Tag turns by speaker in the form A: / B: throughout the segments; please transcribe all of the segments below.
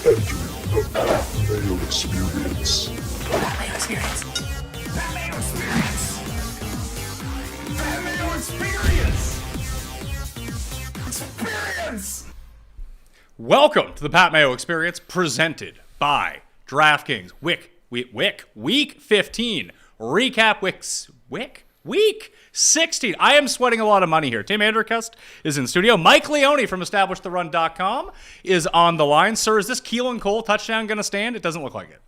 A: The Pat Mayo Experience.
B: Pat Mayo Experience. Pat Mayo Experience. Pat Mayo Experience. Experience.
C: Welcome to the Pat Mayo Experience, presented by DraftKings. Week 15 recap. Week 16. I am sweating a lot of money here. Tim Andercust is in studio. Mike Leone from EstablishTheRun.com is on the line. Sir, is this Keelan Cole touchdown going to stand? It doesn't look like it.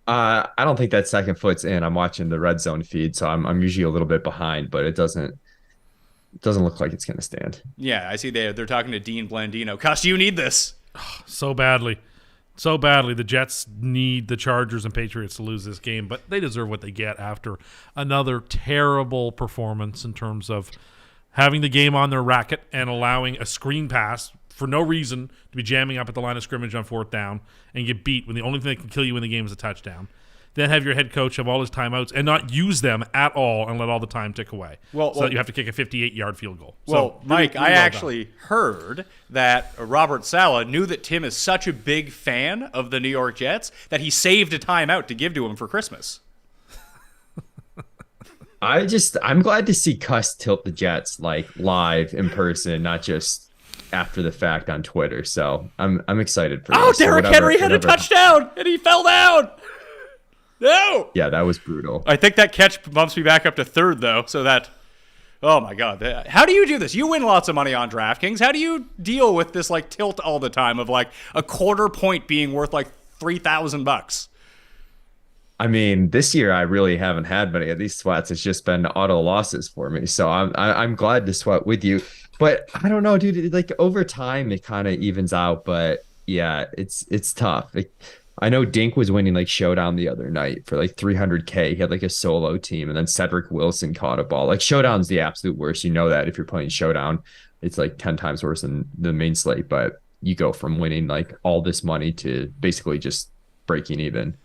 D: I don't think that second foot's in. I'm watching the red zone feed, so I'm usually a little bit behind, but it doesn't look like it's going to stand.
C: Yeah, I see they're talking to Dean Blandino. Cuss, you need this.
E: So badly. The Jets need the Chargers and Patriots to lose this game, but they deserve what they get after another terrible performance in terms of having the game on their racket and allowing a screen pass for no reason to be jamming up at the line of scrimmage on fourth down and get beat when the only thing that can kill you in the game is a touchdown. Then have your head coach have all his timeouts and not use them at all and let all the time tick away. So that you have to kick a 58-yard field goal.
C: Well, Mike, I actually heard that Robert Saleh knew that Tim is such a big fan of the New York Jets that he saved a timeout to give to him for Christmas.
D: I'm glad to see Cuss tilt the Jets like live in person, not just after the fact on Twitter. So I'm excited for this.
C: Derrick Henry had a touchdown and he fell down. No!
D: Yeah, that was brutal.
C: I think that catch bumps me back up to third, though, so that... Oh, my God. How do you do this? You win lots of money on DraftKings. How do you deal with this, like, tilt all the time of, like, a quarter point being worth, like, $3,000?
D: I mean, this year I really haven't had many of these sweats. It's just been auto losses for me. So I'm glad to sweat with you. But I don't know, dude. Like, over time, it kind of evens out. But, yeah, it's tough. I know Dink was winning like Showdown the other night for like $300K. He had like a solo team, and then Cedric Wilson caught a ball. Like Showdown's the absolute worst. You know that if you're playing Showdown, it's like 10 times worse than the main slate. But you go from winning like all this money to basically just breaking even.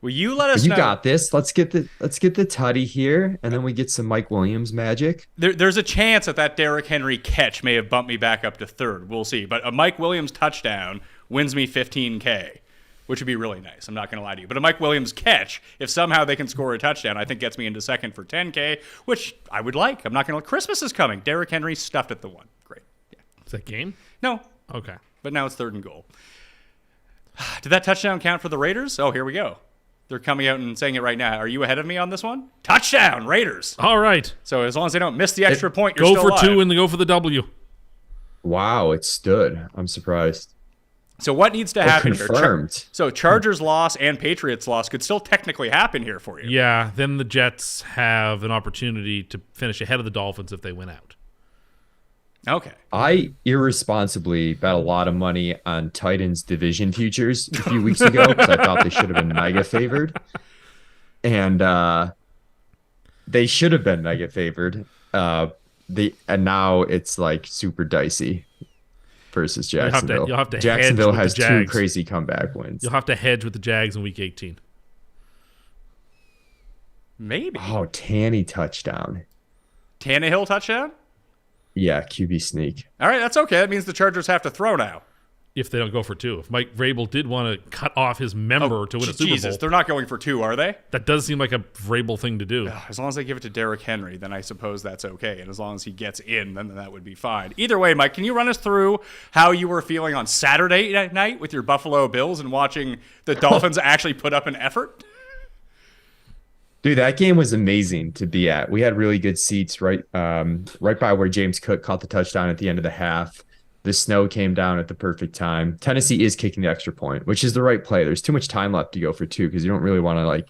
C: Will you let us
D: know?
C: You
D: got this. Let's get the tutty here, and then we get some Mike Williams magic.
C: There's a chance that Derrick Henry catch may have bumped me back up to third. We'll see. But a Mike Williams touchdown wins me $15K. Which would be really nice. I'm not going to lie to you. But a Mike Williams catch, if somehow they can score a touchdown, I think gets me into second for $10K, which I would like. I'm not going to. Christmas is coming. Derrick Henry stuffed at the one. Great. Yeah.
E: Is that game?
C: No.
E: Okay.
C: But now it's third and goal. Did that touchdown count for the Raiders? Oh, here we go. They're coming out and saying it right now. Are you ahead of me on this one? Touchdown, Raiders.
E: All right.
C: So as long as they don't miss the extra point, you're
E: still
C: alive.
E: Go for two and go for the W.
D: Wow, it stood. I'm surprised.
C: So what needs to happen
D: confirmed.
C: here? So Chargers loss and Patriots loss could still technically happen here for you.
E: Yeah, then the Jets have an opportunity to finish ahead of the Dolphins if they win out.
C: Okay.
D: I irresponsibly bet a lot of money on Titans division futures a few weeks ago because I thought they should have been mega favored. And they should have been mega favored. And now it's like super dicey. Versus Jacksonville.
E: You'll have to
D: Jacksonville
E: hedge
D: has
E: with the
D: two
E: Jags.
D: crazy comeback wins.
E: You'll have to hedge with the Jags in Week 18.
C: Maybe.
D: Oh, Tanny touchdown.
C: Tannehill touchdown?
D: Yeah, QB sneak.
C: All right, that's okay. That means the Chargers have to throw now.
E: If they don't go for two. If Mike Vrabel did want to cut off his member to win a Super Bowl.
C: They're not going for two, are they?
E: That does seem like a Vrabel thing to do.
C: As long as they give it to Derrick Henry, then I suppose that's okay. And as long as he gets in, then that would be fine. Either way, Mike, can you run us through how you were feeling on Saturday night with your Buffalo Bills and watching the Dolphins actually put up an effort?
D: Dude, that game was amazing to be at. We had really good seats right by where James Cook caught the touchdown at the end of the half. The snow came down at the perfect time. Tennessee is kicking the extra point, which is the right play. There's too much time left to go for two because you don't really want to like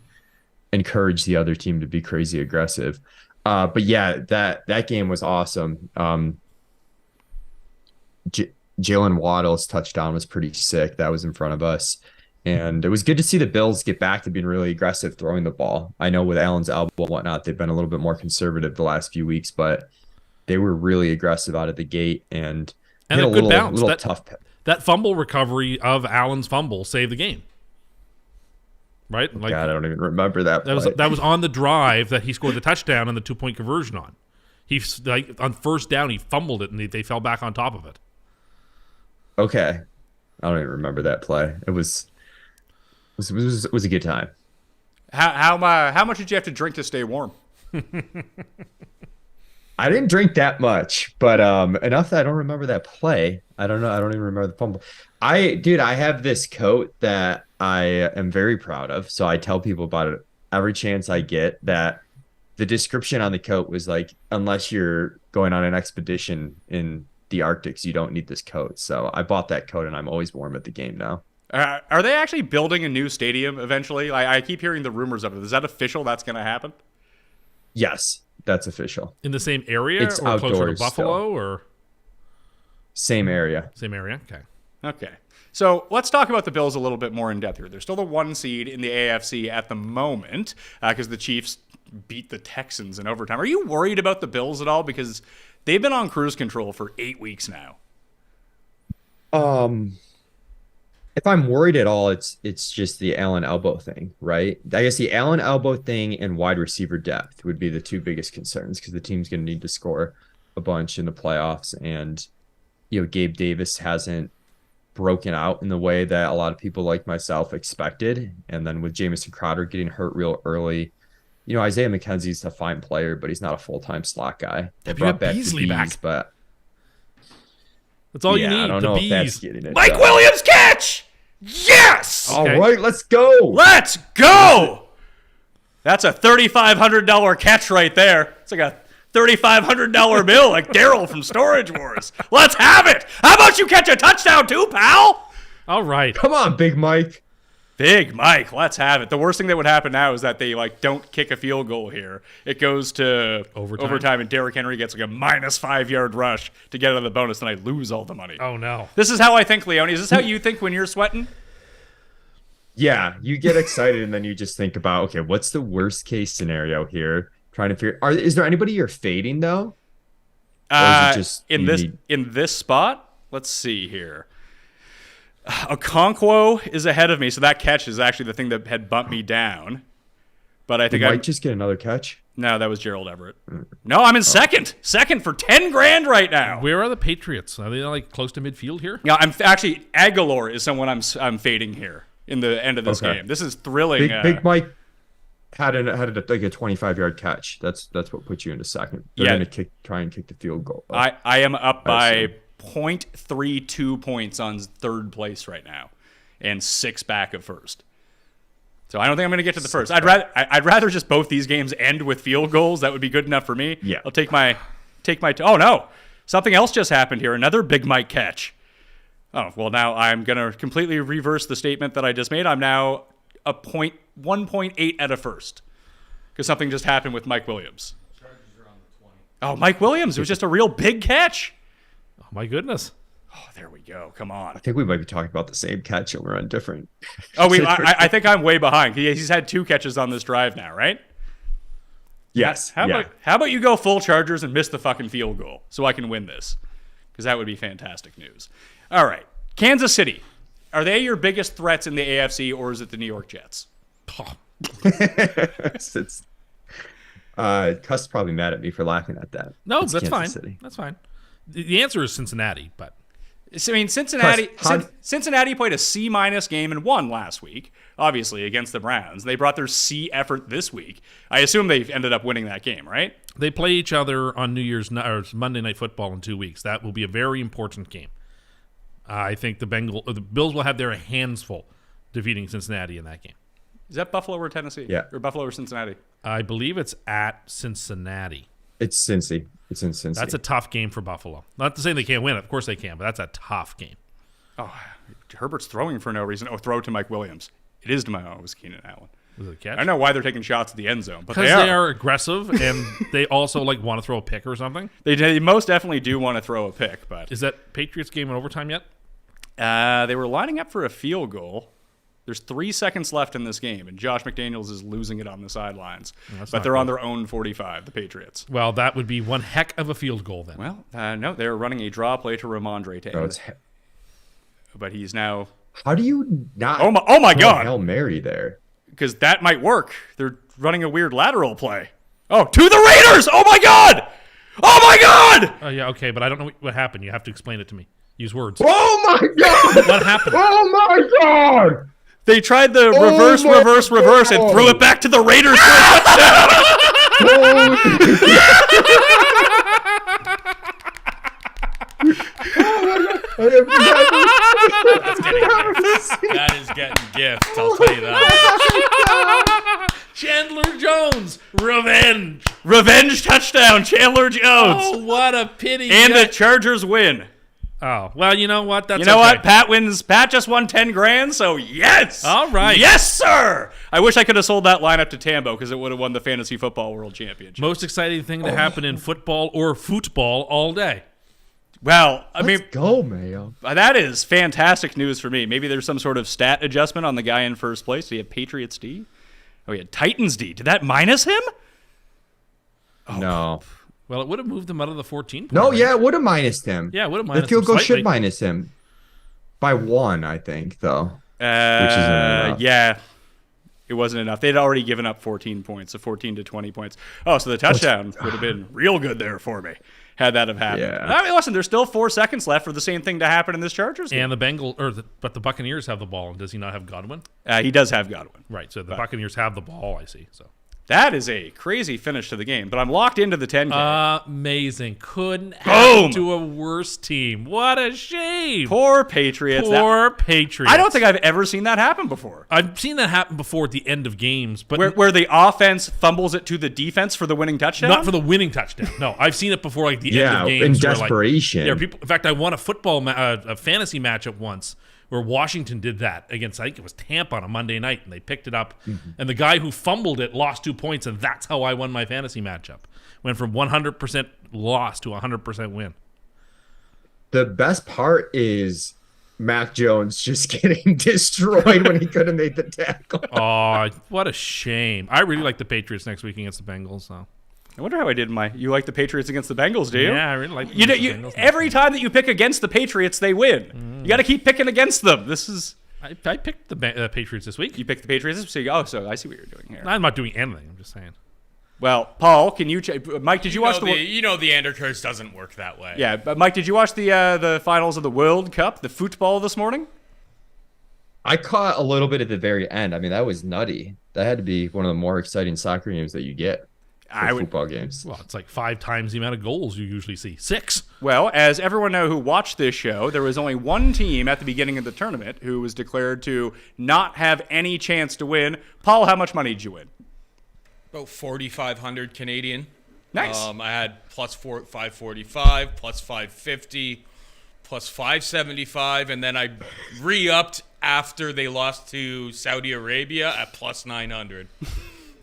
D: encourage the other team to be crazy aggressive. But yeah, that game was awesome. Jalen Waddle's touchdown was pretty sick. That was in front of us. And it was good to see the Bills get back to being really aggressive throwing the ball. I know with Allen's elbow and whatnot, they've been a little bit more conservative the last few weeks, but they were really aggressive out of the gate and
E: a good bounce.
D: Tough.
E: That fumble recovery of Allen's fumble saved the game. Right?
D: Like, God, I don't even remember that.
E: That was on the drive that he scored the touchdown and the 2-point conversion on. He on first down he fumbled it and they fell back on top of it.
D: Okay. I don't even remember that play. It was a good time.
C: How much did you have to drink to stay warm?
D: I didn't drink that much, but enough that I don't remember that play. I don't know. I don't even remember the fumble. I have this coat that I am very proud of. So I tell people about it every chance I get. That the description on the coat was like, unless you're going on an expedition in the Arctics, you don't need this coat. So I bought that coat and I'm always warm at the game now.
C: Are they actually building a new stadium eventually? I keep hearing the rumors of it. Is that official? That's going to happen?
D: Yes, that's official.
E: In the same area
D: It's
E: or closer to
D: outdoors
E: Buffalo
D: still.
E: or
D: Same area.
E: same area? Okay.
C: Okay. So let's talk about the Bills a little bit more in depth here. They're still the 1 seed in the AFC at the moment because the Chiefs beat the Texans in overtime. Are you worried about the Bills at all? Because they've been on cruise control for 8 weeks now.
D: If I'm worried at all, it's just the Allen elbow thing, right? I guess the Allen elbow thing and wide receiver depth would be the two biggest concerns because the team's going to need to score a bunch in the playoffs. And, Gabe Davis hasn't broken out in the way that a lot of people like myself expected. And then with Jamison Crowder getting hurt real early, Isaiah McKenzie's a fine player, but he's not a full-time slot guy. They
E: You got
D: brought back
E: Beasley
D: the
E: back.
D: Bees, but
E: That's all you
D: I
E: need.
D: don't
E: The
D: know if that's
E: bees.
D: getting it
C: Mike
D: done.
C: Williams catch! Yes!
D: All
E: Okay.
D: right, let's go.
C: Let's go! That's a $3,500 catch right there. It's like a $3,500 bill, like Daryl from Storage Wars. Let's have it! How about you catch a touchdown too, pal?
E: All right.
D: Come on, Big Mike.
C: Big Mike, let's have it. The worst thing that would happen now is that they don't kick a field goal here. It goes to overtime and Derrick Henry gets like a -5 yard rush to get out of the bonus, and I lose all the money.
E: Oh no.
C: This is how I think, Leone. Is this how you think when you're sweating?
D: Yeah, you get excited and then you just think about, okay, what's the worst case scenario here? Trying to figure. Is there anybody you're fading though? Or is it just
C: in
D: you
C: this spot? Let's see here. Okonkwo is ahead of me, so that catch is actually the thing that had bumped me down. But I think
D: Did
C: I
D: Mike just get another catch?
C: no, that was Gerald Everett. No, I'm in second for $10,000 right now.
E: Where are the Patriots? Are they like close to midfield here?
C: Yeah, I'm actually Aguilar is someone I'm fading here in the end of this
D: Okay.
C: game. This is thrilling.
D: Big Mike had a 25-yard catch. That's what put you into second. They're
C: Yeah.
D: going to try and kick the field goal.
C: I am up by 0.32 points on third place right now, and 6 back of first. So I don't think I'm going to get to the first. I'd rather just both these games end with field goals. That would be good enough for me.
D: Yeah.
C: I'll take my. Oh no, something else just happened here. Another Big Mike catch. Oh well, now I'm going to completely reverse the statement that I just made. I'm now a 1.8 at a first because something just happened with Mike Williams. Oh, Mike Williams! It was just a real big catch.
E: Oh my goodness.
C: Oh, there we go. Come on.
D: I think we might be talking about the same catch and we're on different.
C: Oh, I think I'm way behind. He's had 2 catches on this drive now, right?
D: Yes.
C: How about you go full Chargers and miss the fucking field goal so I can win this? Because that would be fantastic news. All right. Kansas City. Are they your biggest threats in the AFC, or is it the New York Jets?
D: Cuss probably mad at me for laughing at that.
E: No,
D: It's
E: that's
D: Kansas
E: fine.
D: City.
E: That's fine. The answer is Cincinnati, but
C: I mean, Cincinnati
D: Plus,
C: Cincinnati played a C- game and won last week, obviously, against the Browns. They brought their C effort this week. I assume they ended up winning that game, right?
E: they play each other on or Monday Night Football in 2 weeks. That will be a very important game. I think the Bills will have their hands full defeating Cincinnati in that game.
C: Is that Buffalo or Tennessee?
D: Yeah.
C: Or Buffalo or Cincinnati?
E: I believe it's at Cincinnati.
D: It's Cincy. It's in Cincy.
E: That's a tough game for Buffalo. Not to say they can't win it. Of course they can, but that's a tough game.
C: Oh, Herbert's throwing for no reason. Oh, throw to Mike Williams. It is to my it was Keenan Allen.
E: Was it a catch?
C: I don't know why they're taking shots at the end zone, but
E: Because
C: they
E: they
C: are.
E: are aggressive and they also want to throw a pick or something.
C: They most definitely do want to throw a pick, but
E: Is that Patriots game in overtime yet?
C: they were lining up for a field goal. There's 3 seconds left in this game, and Josh McDaniels is losing it on the sidelines.
E: that's
C: But
E: not
C: they're on
E: good.
C: their own 45, the Patriots.
E: Well, that would be one heck of a field goal then.
C: Well, no, they're running a draw play to Ramondre to
D: Oh,
C: end it. But he's now...
D: How do you not?
C: Oh my
D: throw a
C: God!
D: Hail Mary there.
C: Because that might work. They're running a weird lateral play. Oh, to the Raiders! Oh my God! Oh my God!
E: Oh, yeah, okay, but I don't know what happened. You have to explain it to me. Use words.
D: Oh my God!
E: What happened?
D: Oh my God!
C: They tried the
D: Oh
C: reverse,
D: my
C: reverse, and
D: God.
C: threw it back to the Raiders for a touchdown.
F: That is getting gifts, I'll tell you that.
E: Chandler Jones, revenge.
C: Revenge touchdown, Chandler Jones.
E: Oh, what a pity.
C: And the Chargers win.
E: Oh, well, you know what? That's
C: You know
E: okay.
C: what? Pat wins. Pat just won 10 grand, so yes.
E: All right.
C: Yes, sir. I wish I could have sold that lineup to Tambo because it would have won the Fantasy Football World Championship.
E: Most exciting thing to happen in football or football all day.
C: Well, I mean,
D: Let's go, Mayo.
C: that is fantastic news for me. Maybe there's some sort of stat adjustment on the guy in first place. Did he have Patriots D? Oh, he had Titans D. Did that minus him?
D: No.
E: Well, it would have moved him out of the 14.
D: No, yeah, it would have minused him.
E: Yeah, it would have
D: The
E: minus
D: field
E: him
D: goal
E: slightly.
D: should minus him. By 1, I think, though. Which isn't enough.
C: Yeah. It wasn't enough. They'd already given up 14 points, so 14 to 20 points. Oh, so the touchdown would have been real good there for me, had that have happened.
D: Yeah.
C: I mean, listen, there's still 4 seconds left for the same thing to happen in this Chargers game.
E: And the but the Buccaneers have the ball. Does he not have Godwin?
C: He does have Godwin.
E: Right, so the Buccaneers have the ball, I see. So
C: That is a crazy finish to the game, but I'm locked into the 10K.
E: amazing. Couldn't happen
C: Boom.
E: to a worse team. What a shame.
C: Poor Patriots.
E: Poor Patriots.
C: I don't think I've ever seen that happen before.
E: I've seen that happen before at the end of games, but
C: Where the offense fumbles it to the defense for the winning touchdown?
E: not for the winning touchdown. No, I've seen it before, like the end
D: Yeah,
E: of
D: in
E: games. where,
D: desperation.
E: Like, people. In fact, I won a a fantasy matchup once where Washington did that against, I think it was Tampa on a Monday night, and they picked it up, and the guy who fumbled it lost 2 points, and that's how I won my fantasy matchup. Went from 100% loss to 100% win.
D: The best part is Mac Jones just getting destroyed when he could have made the tackle.
E: Oh, what a shame. I really like the Patriots next week against the Bengals, so.
C: I wonder how I did in my. You like the Patriots against the Bengals, do you?
E: Yeah, I really like
C: You know,
E: the Bengals.
C: every time that you pick against the Patriots, they win. You got to keep picking against them. This is
E: I picked the Patriots this week.
C: you pick the Patriots. So I see what you're doing here.
E: I'm not doing anything. I'm just saying.
C: Well, Paul, can you? Mike, did you watch the?
F: The Ender curse doesn't work that way.
C: Yeah, but Mike, did you watch the finals of the World Cup, the football this morning?
D: I caught a little bit at the very end. I mean, that was nutty. That had to be one of the more exciting soccer games that you get. Football games.
E: Well, it's like 5 times the amount of goals you usually see. 6.
C: Well, as everyone know who watched this show, there was only one team at the beginning of the tournament who was declared to not have any chance to win. Paul, how much money did you win?
F: About 4,500 Canadian.
C: Nice.
F: I had plus 545, plus 550, plus 575, and then I re-upped after they lost to Saudi Arabia at plus 900.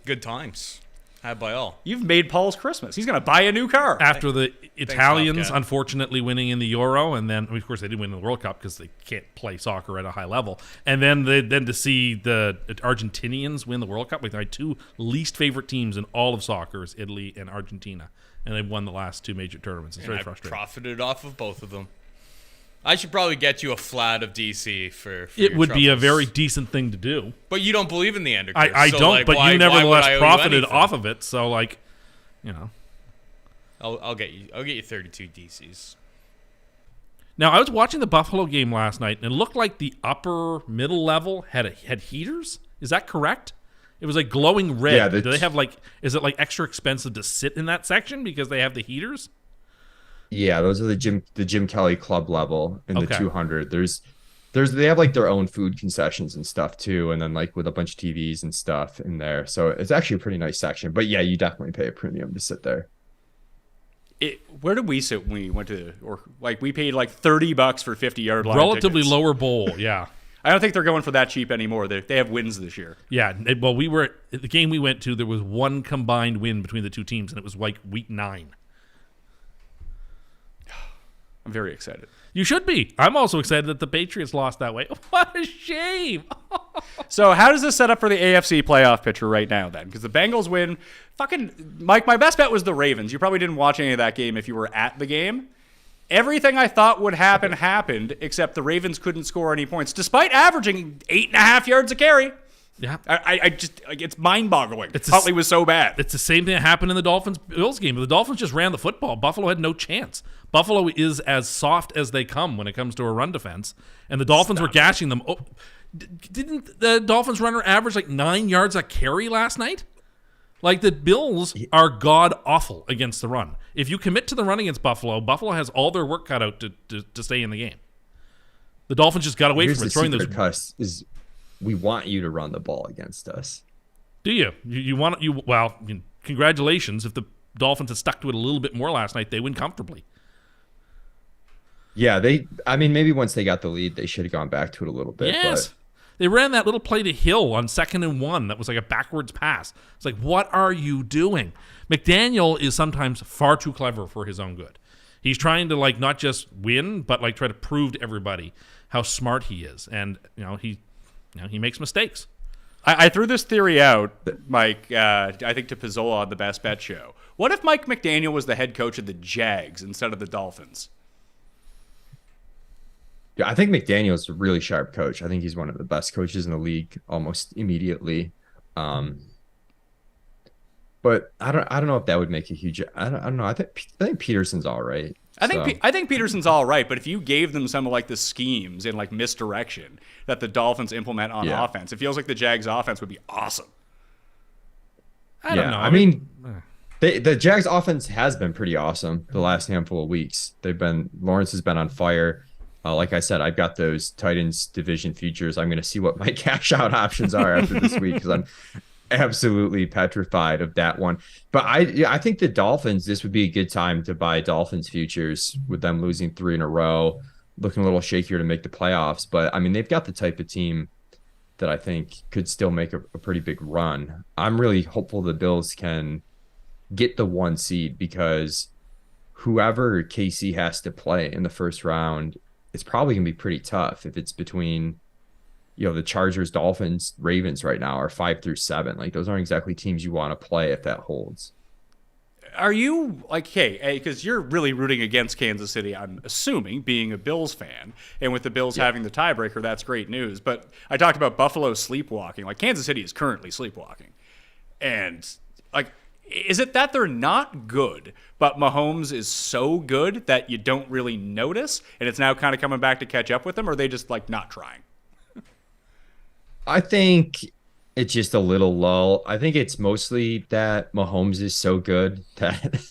F: Good times. Had by all.
C: You've made Paul's Christmas. He's going to buy a new car.
E: After the Italians,
F: Bobcat.
E: unfortunately, winning in the Euro, and then, of course, they didn't win in the World Cup because they can't play soccer at a high level. And then to see the Argentinians win the World Cup, with my 2 least favorite teams in all of soccer is Italy and Argentina. And they've won the last 2 major tournaments. It's
F: And
E: very
F: I
E: frustrating.
F: profited off of both of them. I should probably get you a flat of DC for
E: It
F: your
E: would be a
F: troubles.
E: very decent thing to do.
F: But you don't believe in the Ender curse.
E: I
F: so,
E: don't,
F: like,
E: but
F: why-
E: you
F: why would
E: nevertheless
F: I owe you
E: profited
F: anything?
E: off of it. So, like, you know.
F: I'll get you 32 DCs.
E: Now, I was watching the Buffalo game last night, and it looked like the upper middle level had heaters. Is that correct? It was like glowing red.
D: Yeah,
E: Do they have is it like extra expensive to sit in that section because they have the heaters?
D: Yeah, those are the Jim Kelly club level in the
E: Okay.
D: 200. They have like their own food concessions and stuff too, and then like with a bunch of TVs and stuff in there. So it's actually a pretty nice section. But yeah, you definitely pay a premium to sit there.
C: Where did we sit when we went to, or like we paid like $30 for 50-yard line
E: Relatively
C: tickets.
E: lower bowl, yeah.
C: I don't think they're going for that cheap anymore. They have wins this year.
E: Yeah, well, we were at the game we went to. There was one combined win between the 2 teams, and it was like week 9.
C: I'm very excited.
E: You should be. I'm also excited that the Patriots lost that way. What a shame!
C: So how does this set up for the AFC playoff picture right now then? Because the Bengals win. Fucking Mike, my best bet was the Ravens. You probably didn't watch any of that game if you were at the game. Everything I thought would happen happened, except the Ravens couldn't score any points, despite averaging 8.5 yards a carry.
E: Yeah.
C: I just like it's mind-boggling.
E: It's
C: Huntley was so bad.
E: It's the same thing that happened in the Dolphins-Bills game. The Dolphins just ran the football. Buffalo had no chance. Buffalo is as soft as they come when it comes to a run defense, and the Dolphins were gashing them. Oh, didn't the Dolphins runner average like 9 yards a carry last night? Like, the Bills are god-awful against the run. If you commit to the run against Buffalo, Buffalo has all their work cut out to stay in the game. The Dolphins just got away
D: Here's
E: from
D: the
E: it. Throwing
D: secret,
E: those.
D: Cuss, is we want you to run the ball against us.
E: Do you? Well, congratulations. If the Dolphins had stuck to it a little bit more last night, they win comfortably.
D: Yeah, maybe once they got the lead, they should have gone back to it a little bit.
E: Yes.
D: But
E: They ran that little play to Hill on 2nd and 1. That was like a backwards pass. It's like, what are you doing? McDaniel is sometimes far too clever for his own good. He's trying to like not just win, but like try to prove to everybody how smart he is. And he makes mistakes.
C: I threw this theory out, Mike, I think to Pizzola on the Best Bet show. What if Mike McDaniel was the head coach of the Jags instead of the Dolphins?
D: yeah, I think McDaniel's a really sharp coach. I think he's one of the best coaches in the league almost immediately. But I don't know if that would make a huge. I don't know. I think Peterson's all right.
C: I think Peterson's all right, but if you gave them some of like the schemes and like misdirection that the Dolphins implement on offense, it feels like the Jags offense would be awesome.
E: I don't know.
D: I mean, the Jags offense has been pretty awesome the last handful of weeks. Lawrence has been on fire. Like I said, I've got those Titans division futures. I'm going to see what my cash out options are after this week because I'm absolutely petrified of that one. But I think the Dolphins, this would be a good time to buy Dolphins futures with them losing 3 in a row, looking a little shakier to make the playoffs. But I mean, they've got the type of team that I think could still make a pretty big run. I'm really hopeful the Bills can get the 1 seed because whoever KC has to play in the first round, it's probably going to be pretty tough if it's between, the Chargers, Dolphins, Ravens right now are 5 through 7. Like, those aren't exactly teams you want to play if that holds.
C: Are you like, because you're really rooting against Kansas City, I'm assuming, being a Bills fan, and with the Bills having the tiebreaker, that's great news. But I talked about Buffalo sleepwalking. Like, Kansas City is currently sleepwalking. And, like, is it that they're not good, but Mahomes is so good that you don't really notice, and it's now kind of coming back to catch up with them, or are they just, like, not trying?
D: I think it's just a little lull. I think it's mostly that Mahomes is so good that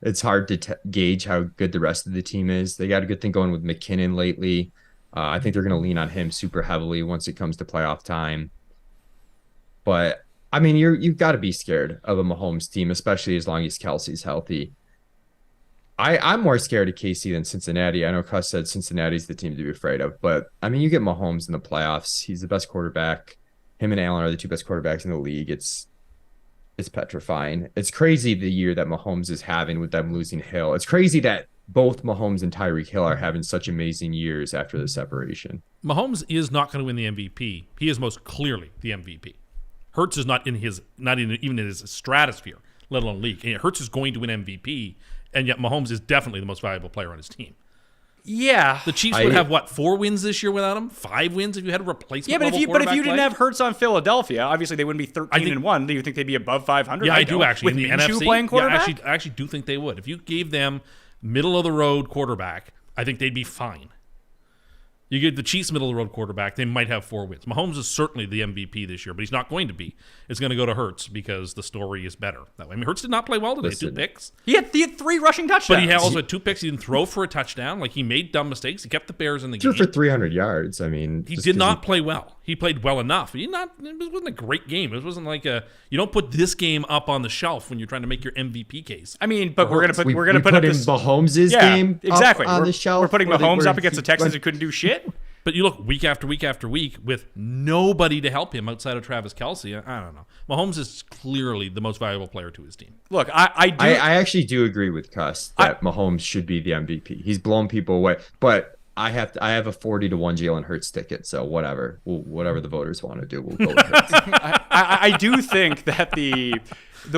D: it's hard to gauge how good the rest of the team is. They got a good thing going with McKinnon lately. I think they're going to lean on him super heavily once it comes to playoff time. But I mean, you've got to be scared of a Mahomes team, especially as long as Kelsey's healthy. I'm more scared of KC than Cincinnati. I know Cuss said Cincinnati's the team to be afraid of, but I mean, you get Mahomes in the playoffs. He's the best quarterback. Him and Allen are the 2 best quarterbacks in the league. It's petrifying. It's crazy the year that Mahomes is having with them losing Hill. It's crazy that both Mahomes and Tyreek Hill are having such amazing years after the separation.
E: Mahomes is not going to win the MVP. He is most clearly the MVP. Hurts is not even in his stratosphere, let alone league. And Hurts is going to win MVP, and yet Mahomes is definitely the most valuable player on his team.
C: Yeah.
E: The Chiefs would have, 4 wins this year without him? 5 wins if you had a replacement.
C: Yeah, but if you didn't have Hurts on Philadelphia, obviously they wouldn't be 13-1. Do you think they'd be above 500?
E: Yeah, I do actually.
C: With
E: In the
C: Minshew
E: NFC,
C: playing quarterback?
E: I actually do think they would. If you gave them middle-of-the-road quarterback, I think they'd be fine. You give the Chiefs middle-of-the-road quarterback, they might have 4 wins. Mahomes is certainly the MVP this year, but he's not going to be. It's going to go to Hurts because the story is better that way. I mean, Hurts did not play well today.
D: Listen.
E: 2 picks.
C: He had 3 rushing touchdowns.
E: But he also had 2 picks. He didn't throw for a touchdown. Like, he made dumb mistakes. He kept the Bears in the game.
D: For 300 yards. I mean,
E: He did not play well. He played well enough. It wasn't a great game. It wasn't like you don't put this game up on the shelf when you're trying to make your MVP case.
C: I mean, but we're gonna put
D: up this
C: Mahomes'
D: game
C: exactly
D: on the shelf.
C: We're putting Mahomes up against the Texans who couldn't do shit.
E: But you look week after week after week with nobody to help him outside of Travis Kelce. I don't know. Mahomes is clearly the most valuable player to his team.
C: Look, I
D: actually do agree with Cuss that Mahomes should be the MVP. He's blown people away, but I have a 40-1 Jalen Hurts ticket, so whatever the voters want to do, we'll go with Hurts.
C: I do think that the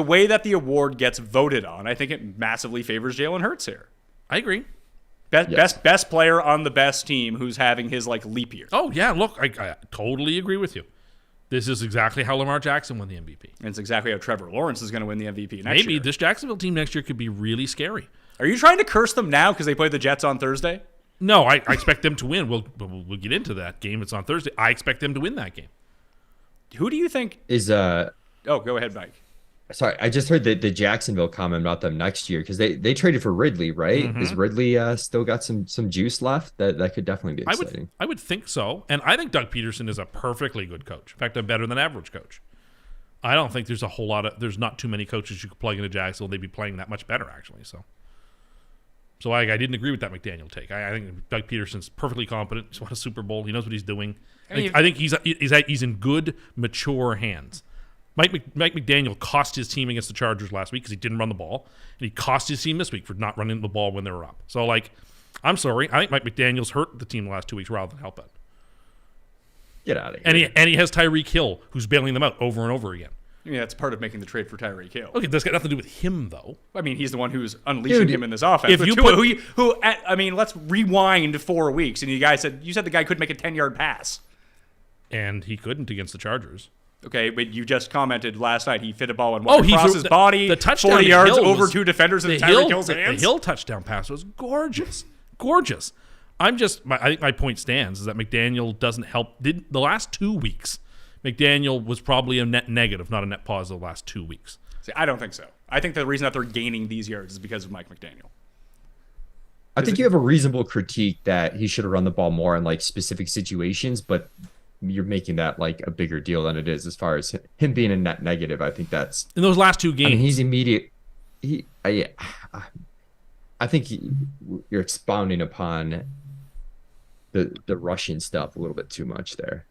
C: way that the award gets voted on, I think it massively favors Jalen Hurts here.
E: I agree.
C: Best player on the best team who's having his like leap year.
E: Oh yeah, look, I totally agree with you. This is exactly how Lamar Jackson won the MVP.
C: And it's exactly how Trevor Lawrence is going to win the MVP next year.
E: Maybe this Jacksonville team next year could be really scary.
C: Are you trying to curse them now because they play the Jets on Thursday?
E: No, I expect them to win. We'll get into that game. It's on Thursday. I expect them to win that game.
C: Who do you think
D: Is
C: Oh, go ahead, Mike.
D: sorry, I just heard the Jacksonville comment about them next year because they traded for Ridley, right? Is Ridley still got some juice left? That could definitely be exciting.
E: I would think so. And I think Doug Peterson is a perfectly good coach. In fact, a better than average coach. I don't think there's not too many coaches you could plug into Jacksonville. They'd be playing that much better, actually. So I didn't agree with that McDaniel take. I think Doug Peterson's perfectly competent. He's won a Super Bowl. He knows what he's doing. I think he's in good, mature hands. Mike McDaniel cost his team against the Chargers last week because he didn't run the ball, and he cost his team this week for not running the ball when they were up. So, I'm sorry. I think Mike McDaniel's hurt the team the last 2 weeks rather than help it.
D: Get out of here.
E: And he has Tyreek Hill, who's bailing them out over and over again.
C: I mean, that's part of making the trade for Tyreek Hill.
E: Okay, that's got nothing to do with him, though.
C: I mean, he's the one who's unleashing him in this offense.
E: If
C: But
E: you
C: Tua, let's rewind 4 weeks, and you said the guy could make a 10-yard pass.
E: And he couldn't against the Chargers.
C: Okay, but you just commented last night he fit a ball and walked across his
E: the
C: body,
E: touchdown
C: 40
E: to
C: yards
E: Hill
C: over
E: was-
C: 2 defenders in
E: the
C: Tyreek Hill's
E: The
C: hands.
E: Hill touchdown pass was gorgeous. Gorgeous. I think my point stands is that McDaniel doesn't help. The last 2 weeks, McDaniel was probably a net negative, not a net positive the last 2 weeks.
C: See, I don't think so. I think the reason that they're gaining these yards is because of Mike McDaniel.
D: I think you have a reasonable critique that he should have run the ball more in specific situations, but you're making that a bigger deal than it is as far as him being a net negative. I think that's
E: In those last 2 games.
D: I mean, he's immediate. I think you're expounding upon the Russian stuff a little bit too much there.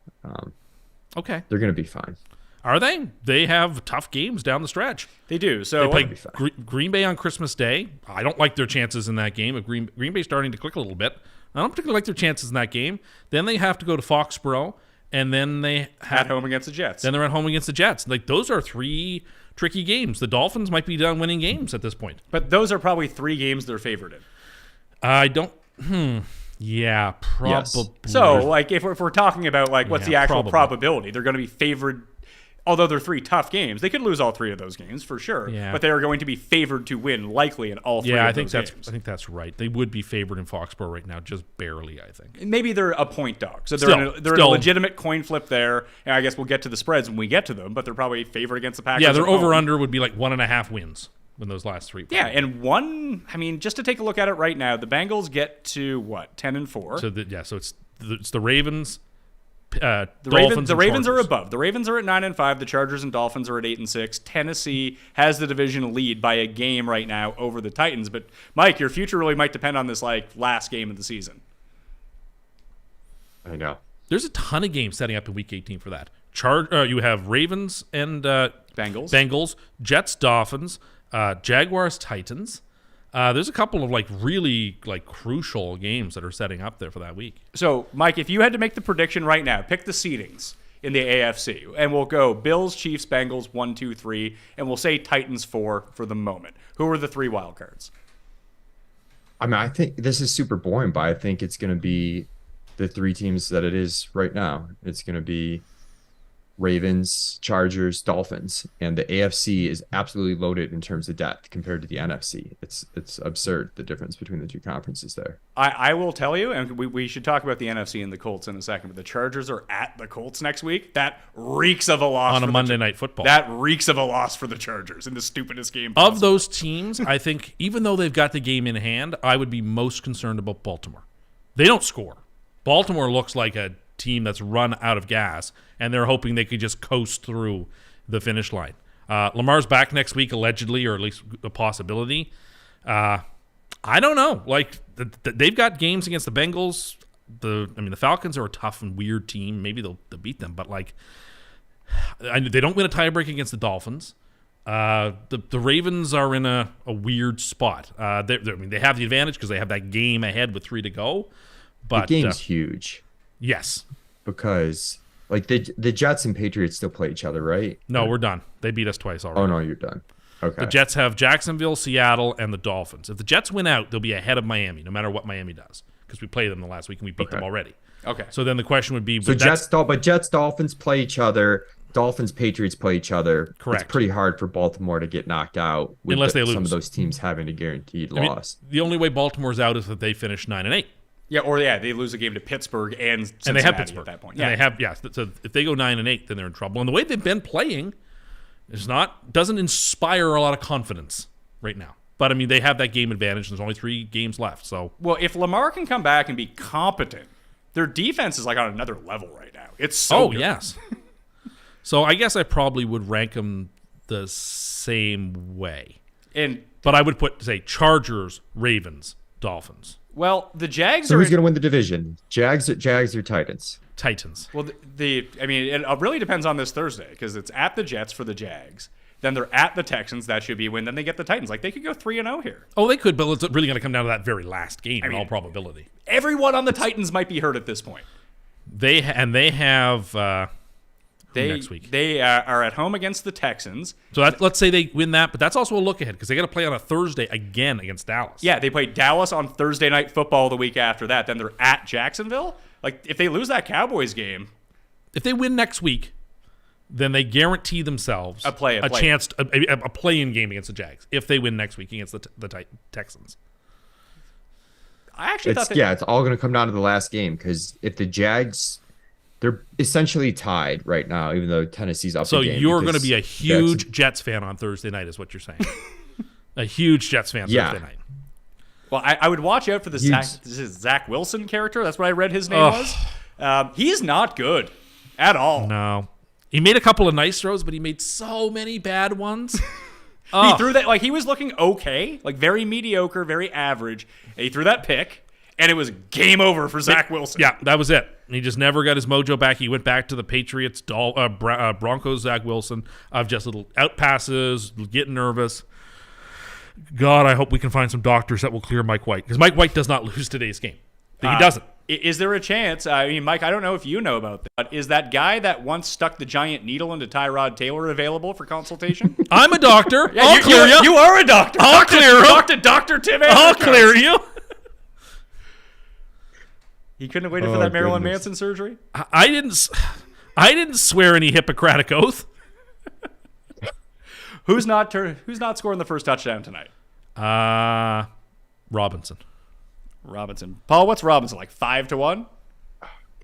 E: Okay.
D: They're going to be fine.
E: Are they? They have tough games down the stretch.
C: They do. So
E: They play Green Bay on Christmas Day. I don't like their chances in that game. Green Bay's starting to click a little bit. I don't particularly like their chances in that game. Then they have to go to Foxborough, and then they
C: at home against the Jets.
E: Then they're at home against the Jets. Those are 3 tricky games. The Dolphins might be done winning games at this point.
C: But those are probably 3 games they're favored in.
E: I don't. Yeah, probably.
D: Yes.
C: So, if we're talking about what's the actual
E: probably.
C: probability, they're going to be favored. Although they're 3 tough games, they could lose all 3 of those games for sure.
E: Yeah.
C: But they are going to be favored to win likely in all 3
E: Yeah,
C: of
E: I think
C: those games.
E: I think that's right. They would be favored in Foxborough right now, just barely. I think.
C: Maybe they're a point dog, so
E: Still.
C: they're in a legitimate coin flip there. And I guess we'll get to the spreads when we get to them. But they're probably favored against the Packers.
E: Yeah, their
C: at home.
E: over/under would be 1.5 wins in those last 3.
C: Yeah, and just to take a look at it right now, the Bengals get to 10-4.
E: So it's the Ravens.
C: The
E: Dolphins
C: Ravens are
E: Chargers.
C: above. The Ravens are at 9-5. The Chargers and Dolphins are at 8-6. Tennessee has the division lead by a game right now over the Titans. But Mike, your future really might depend on this last game of the season.
D: I know.
E: There's a ton of games setting up in Week 18 for that. You have Ravens and Bengals, Jets, Dolphins, Jaguars, Titans. There's a couple of really crucial games that are setting up there for that week.
C: So, Mike, if you had to make the prediction right now, pick the seedings in the AFC, and we'll go Bills, Chiefs, Bengals 1, 2, 3, and we'll say Titans 4 for the moment. Who are the 3 wild cards?
D: I mean, I think this is super boring, but I think it's going to be the 3 teams that it is right now. It's going to be Ravens, Chargers, Dolphins, and the AFC is absolutely loaded in terms of depth compared to the NFC. It's absurd, the difference between the 2 conferences there.
C: I will tell you, and we should talk about the NFC and the Colts in a second, but the Chargers are at the Colts next week. That reeks of a loss
E: On a Monday Night Football.
C: That reeks of a loss for the Chargers in the stupidest game
E: Of
C: possible.
E: those teams, I think even though they've got the game in hand, I would be most concerned about Baltimore. They don't score. Baltimore looks like a team that's run out of gas, and they're hoping they could just coast through the finish line. Lamar's back next week, allegedly, or at least a possibility. I don't know. They've got games against the Bengals. The Falcons are a tough and weird team. Maybe they'll beat them, but they don't win a tiebreak against the Dolphins. The Ravens are in a weird spot. They have the advantage because they have that game ahead with 3 to go. But
D: the game's huge.
E: Yes.
D: Because the Jets and Patriots still play each other, right?
E: No, we're done. They beat us twice already.
D: Oh no, you're done. Okay.
E: The Jets have Jacksonville, Seattle, and the Dolphins. If the Jets win out, they'll be ahead of Miami, no matter what Miami does. because we played them the last week and we beat them already.
C: Okay.
E: So then the question would be,
D: So Jets, Dolphins play each other. Dolphins, Patriots play each other.
E: Correct.
D: It's pretty hard for Baltimore to get knocked out with
E: Unless they lose.
D: some of those teams having a guaranteed
E: I mean,
D: loss.
E: the only way Baltimore's out is that they finish 9-8.
C: Yeah, they lose a game to Pittsburgh and Cincinnati
E: And they have Pittsburgh
C: at that point.
E: And they have So if they go 9-8, then they're in trouble. And the way they've been playing doesn't inspire a lot of confidence right now. But I mean, they have that game advantage. And there's only 3 games left. So
C: Well, if Lamar can come back and be competent, their defense is like on another level right now. It's so good.
E: yes. So I guess I probably would rank them the same way. But I would say Chargers, Ravens, Dolphins.
C: Well, the Jags
D: So
C: are
D: who's going to win the division? Jags or Titans?
E: Titans.
C: Well, it really depends on this Thursday because it's at the Jets for the Jags. Then they're at the Texans. That should be a win. Then they get the Titans. Like, they could go 3-0 here.
E: Oh, they could, but it's really going to come down to that very last game in all probability.
C: Everyone on the Titans might be hurt at this point.
E: They have next week.
C: They are at home against the Texans.
E: So let's say they win that, but that's also a look ahead because they got to play on a Thursday again against Dallas.
C: Yeah, they play Dallas on Thursday Night Football the week after that. Then they're at Jacksonville. Like, if they lose that Cowboys game,
E: if they win next week, then they guarantee themselves
C: a
E: chance, a play-in game against the Jags. If they win next week against the Texans,
C: I actually thought
D: it's all going to come down to the last game because if the Jags, they're essentially tied right now, even though Tennessee's up.
E: So
D: a game
E: you're going to
D: because
E: be a huge Jets fan on Thursday night, is what you're saying? A huge Jets fan Thursday night.
C: Well, I would watch out for the Zach Wilson character. That's what I read his name was. He's not good at all.
E: No. He made a couple of nice throws, but he made so many bad ones.
C: He threw that, like, he was looking okay, like very mediocre, very average. And he threw that pick, and it was game over for Zach Wilson.
E: Yeah, that was it. He just never got his mojo back. He went back to the Patriots, Broncos, Zach Wilson, of just little out passes, getting nervous. God, I hope we can find some doctors that will clear Mike White, because Mike White does not lose today's game. He doesn't.
C: Is there a chance? I mean, Mike, I don't know if you know about that, but is that guy that once stuck the giant needle into Tyrod Taylor available for consultation?
E: I'm a doctor.
C: Yeah,
E: I'll clear you.
C: You are a doctor.
E: I'll clear him.
C: Dr. Tim
E: I'll
C: Anderson.
E: clear you.
C: He couldn't have waited for that Marilyn Manson surgery?
E: I didn't swear any Hippocratic oath.
C: Who's not scoring the first touchdown tonight?
E: Robinson.
C: Paul, what's Robinson, like 5-1?
B: I have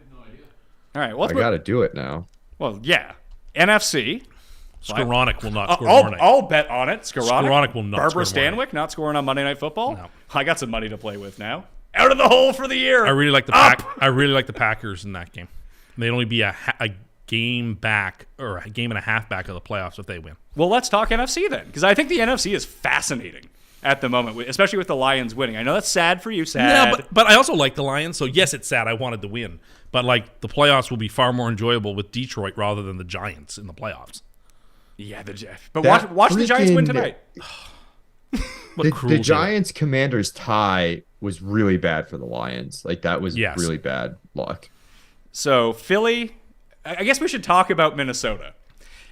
B: no idea.
C: All right, well,
D: I got to do it now.
C: Well, yeah. NFC.
E: Skoranek will not score tonight.
C: I'll bet on it.
E: Skoranek will not
C: Barbara
E: score
C: Stanwyck not scoring on Monday Night Football?
E: No.
C: I got some money to play with now. Out of the hole for the year.
E: I really like the Packers in that game. They'd only be a game back or a game and a half back of the playoffs if they win.
C: Well, let's talk NFC then, because I think the NFC is fascinating at the moment, especially with the Lions winning. I know that's sad for you, sad.
E: Yeah, but I also like the Lions, so yes, it's sad. I wanted to win. But like the playoffs will be far more enjoyable with Detroit rather than the Giants in the playoffs.
C: Yeah, but watch the Giants win tonight.
D: The Giants Commanders tie was really bad for the Lions. Like, that was really bad luck.
C: So Philly, I guess we should talk about Minnesota.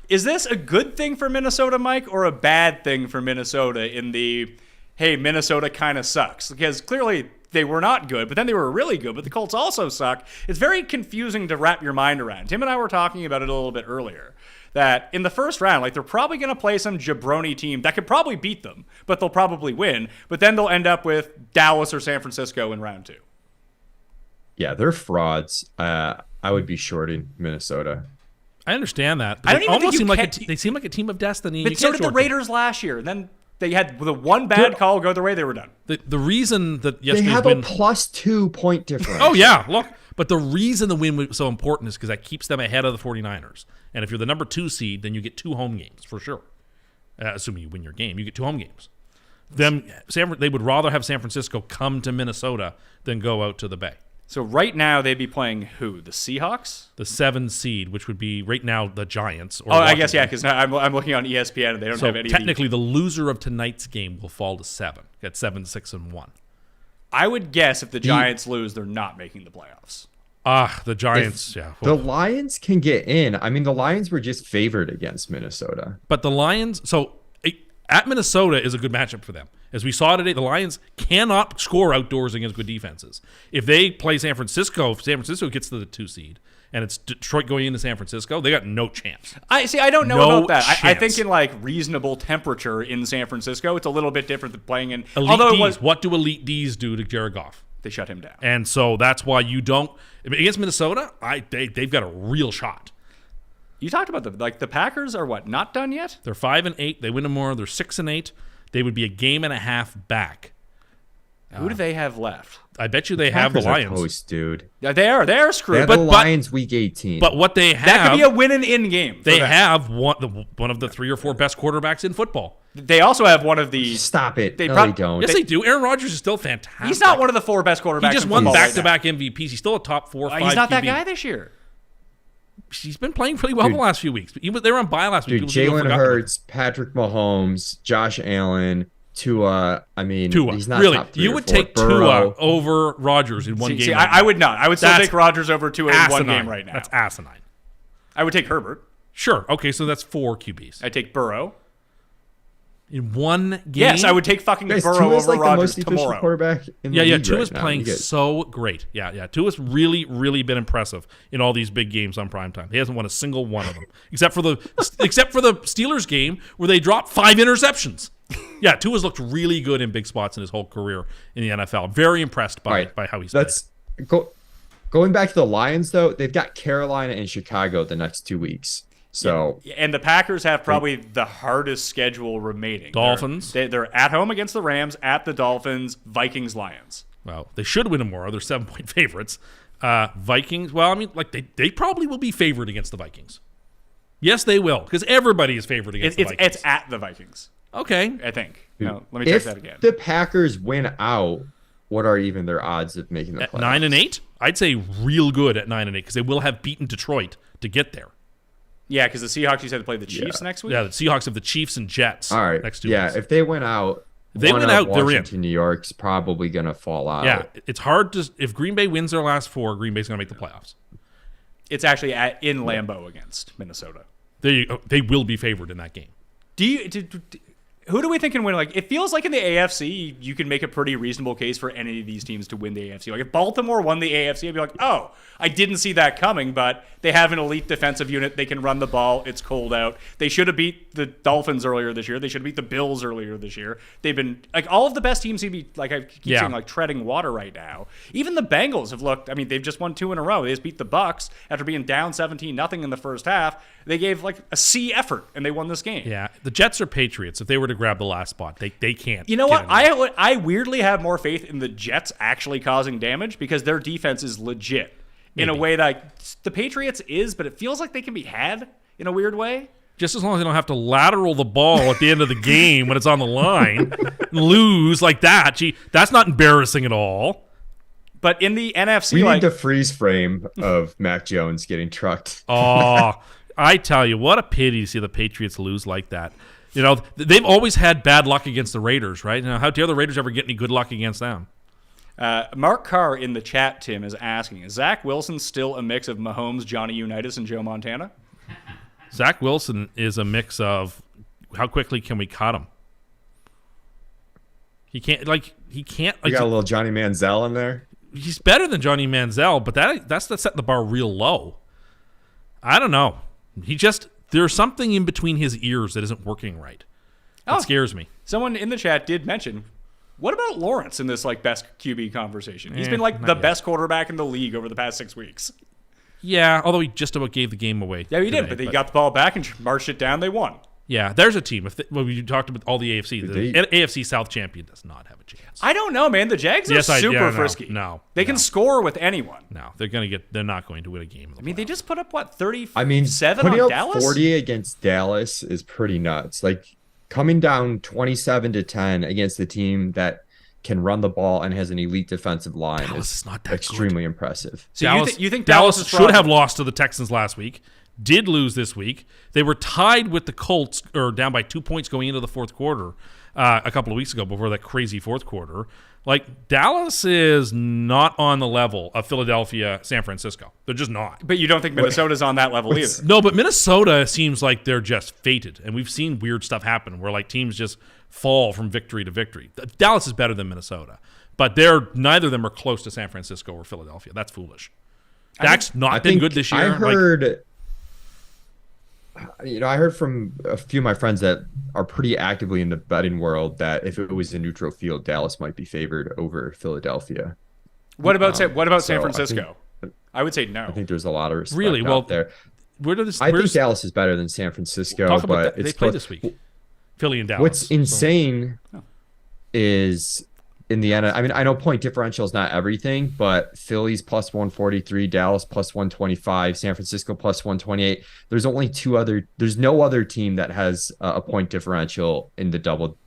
C: Is this a good thing for Minnesota, Mike, or a bad thing for Minnesota in the, hey, Minnesota kind of sucks? Because clearly they were not good, but then they were really good, but the Colts also suck. It's very confusing to wrap your mind around. Tim and I were talking about it a little bit earlier, that in the first round, like, they're probably going to play some jabroni team that could probably beat them, but they'll probably win, but then they'll end up with Dallas or San Francisco in round 2.
D: Yeah, they're frauds. I would be shorting Minnesota.
E: I understand that.
C: I don't even think
E: they seem like a team of destiny.
C: But so did the Raiders last year. And then they had the one bad call go their way, they were done.
E: The reason that
D: they have a +2 point difference.
E: Oh, yeah. Look, but the reason the win was so important is because that keeps them ahead of the 49ers. And if you're the number 2 seed, then you get 2 home games for sure. Assuming you win your game, you get 2 home games. They would rather have San Francisco come to Minnesota than go out to the Bay.
C: So right now they'd be playing who? The Seahawks?
E: The 7 seed, which would be right now the Giants. Or
C: I guess, yeah, because I'm looking on ESPN and they don't have any.
E: Technically, the loser of tonight's game will fall to 7. Get 7, 6, and 1.
C: I would guess if the Giants lose, they're not making the playoffs.
E: The Giants,
D: The Lions can get in. I mean, the Lions were just favored against Minnesota.
E: But the Lions, so At Minnesota is a good matchup for them. As we saw today, the Lions cannot score outdoors against good defenses. If they play San Francisco, if San Francisco gets to the 2 seed, and it's Detroit going into San Francisco, they got no chance.
C: I don't know
E: No
C: about that. I think
E: chance.
C: in like reasonable temperature in San Francisco, it's a little bit different than playing in.
E: Elite
C: although
E: Ds,
C: it was,
E: what do Elite Ds do to Jared Goff?
C: they shut him down.
E: And so that's why you don't against Minnesota. They've got a real shot.
C: You talked about the Packers are what, not done yet?
E: They're 5-8. They win tomorrow. They're 6-8. They would be a game and a half back.
C: Who do they have left?
E: I bet you they have the
D: Packers are
E: Lions.
D: toast, dude.
C: Yeah, they're
D: They
C: screwed.
D: have
C: But
D: the Lions week 18.
E: But what they have,
C: that could be a win and in game. for
E: they
C: them.
E: have one of the 3 or 4 best quarterbacks in football.
C: They also have one of the.
D: Stop it.
C: They
D: No,
C: prob-
D: they don't.
E: Yes, they do. Aaron Rodgers is still fantastic.
C: He's not one of the 4 best quarterbacks.
E: He just
C: in
E: won
C: football
E: back-to-back MVPs. He's still a top 4 or 5
C: Right now. He's not that
E: QB.
C: guy this year.
E: He's been playing pretty well the last few weeks. They were on bye last week.
D: Dude,
E: People
D: Jalen
E: forgot about
D: Hurts, Patrick Mahomes, Josh Allen, Tua. I mean,
E: Tua.
D: he's not
E: Really,
D: top 3
E: you
D: or
E: would
D: 4.
E: take
D: Burrow.
E: Tua over Rodgers in one game.
C: See,
E: right
C: I
E: now.
C: would not. I would still
E: That's
C: take Rodgers over Tua in one
E: Asinine.
C: game right now.
E: That's asinine.
C: I would take Herbert.
E: Sure. Okay, so that's 4 QBs
C: I'd take Burrow.
E: in one game.
C: Yes, I would take fucking
D: Guys,
C: Burrow
D: Tua's
C: over
D: like the
C: Rodgers
D: most efficient
C: tomorrow.
D: quarterback in the
E: Yeah.
D: league
E: Tua's
D: right now.
E: playing
D: You get-
E: so great. Yeah. Tua's really been impressive in all these big games on primetime. He hasn't won a single one of them, except for the Steelers game where they dropped 5 interceptions. Yeah, Tua's looked really good in big spots in his whole career in the NFL. Very impressed by
D: All right,
E: how he's played.
D: That's going back to the Lions though. They've got Carolina and Chicago the next 2 weeks. So
C: And the Packers have probably the hardest schedule remaining.
E: Dolphins.
C: They're at home against the Rams, at the Dolphins, Vikings, Lions.
E: Well, they should win tomorrow. They're 7-point favorites. Vikings. Well, I mean, like they probably will be favored against the Vikings. Yes, they will, because everybody is favored against the Vikings.
C: It's at the Vikings,
E: Okay.
C: I think. No, let me check
D: if
C: that again.
D: the Packers win out, what are even their odds of making the
E: At
D: playoffs?
E: 9-8, I'd say real good at 9-8 because they will have beaten Detroit to get there.
C: Yeah, because the Seahawks, you said, to play the Chiefs next week?
E: Yeah, the Seahawks have the Chiefs and Jets.
D: All right.
E: Next 2
D: yeah,
E: weeks.
D: if they win out,
E: If they
D: one
E: win
D: of
E: out, they're in.
D: Washington, New York's probably gonna fall out.
E: Yeah, it's hard to. If Green Bay wins their last 4, Green Bay's going to make the playoffs.
C: It's actually in Lambeau against Minnesota.
E: They will be favored in that game.
C: Who do we think can win? Like, it feels like in the AFC, you can make a pretty reasonable case for any of these teams to win the AFC. Like, if Baltimore won the AFC, I'd be like, oh, I didn't see that coming, but they have an elite defensive unit. They can run the ball. It's cold out. They should have beat the Dolphins earlier this year. They should have beat the Bills earlier this year. They've been, like, all of the best teams seem to be, like, I keep saying, like, treading water right now. Even the Bengals have looked, I mean, they've just won 2 in a row. They just beat the Bucks after being down 17-0 in the first half. They gave, like, a C effort, and they won this game.
E: Yeah, the Jets are Patriots. If they were to grab the last spot, they can't.
C: You know
E: get
C: what?
E: in there.
C: I weirdly have more faith in the Jets actually causing damage because their defense is legit in a
E: Maybe.
C: way that the Patriots is, but it feels like they can be had in a weird way.
E: Just as long as they don't have to lateral the ball at the end of the game when it's on the line and lose like that. Gee, that's not embarrassing at all.
C: But in the NFC,
D: We
C: like
D: need the freeze frame of Mac Jones getting trucked.
E: Oh, I tell you, what a pity to see the Patriots lose like that. You know, they've always had bad luck against the Raiders, right? You know, how dare the Raiders ever get any good luck against them?
C: Mark Carr in the chat, Tim, is asking, is Zach Wilson still a mix of Mahomes, Johnny Unitas, and Joe Montana?
E: Zach Wilson is a mix of how quickly can we cut him? He can't.
D: You got a little Johnny Manziel in there.
E: He's better than Johnny Manziel, but that's setting the bar real low. I don't know. There's something in between his ears that isn't working right. That scares me.
C: Someone in the chat did mention, what about Lawrence in this like best QB conversation? He's been like
E: not
C: the
E: yet.
C: best quarterback in the league over the past 6 weeks.
E: Yeah, although he just about gave the game away.
C: Yeah, he
E: today,
C: did, but they got the ball back and marched it down. They won.
E: Yeah, there's a team. When we talked about all the AFC, the AFC South champion does not have a chance.
C: I don't know, man. The Jags are super frisky.
E: No,
C: they can score with anyone.
E: No, they're not going to win a game.
C: I mean, they just put up what 37
D: I mean,
C: on
D: putting up
C: Dallas.
D: 40 against Dallas is pretty nuts. Like coming down 27-10 against the team that can run the ball and has an elite defensive line
E: Dallas is not that
D: extremely impressive.
C: So you think
E: Dallas
C: is
E: should have lost to the Texans last week? Did lose this week. They were tied with the Colts, or down by 2 points going into the fourth quarter a couple of weeks ago before that crazy fourth quarter. Like, Dallas is not on the level of Philadelphia, San Francisco. They're just not.
C: But you don't think Minnesota's on that level either?
E: No, but Minnesota seems like they're just fated. And we've seen weird stuff happen where, like, teams just fall from victory to victory. Dallas is better than Minnesota. But neither of them are close to San Francisco or Philadelphia. That's foolish. Dak's not been good this year.
D: I heard... I heard from a few of my friends that are pretty actively in the betting world that if it was a neutral field, Dallas might be favored over Philadelphia.
C: What about San Francisco? I would say no.
D: I think there's a lot of respect out there.
E: I
D: think Dallas is better than San Francisco,
E: talk about
D: but
E: that.
D: it's
E: They play this week. Philly and Dallas.
D: What's insane is in the end. I mean, I know point differential is not everything, but Philly's plus 143, Dallas plus 125, San Francisco plus 128. There's no other team that has a point differential in the double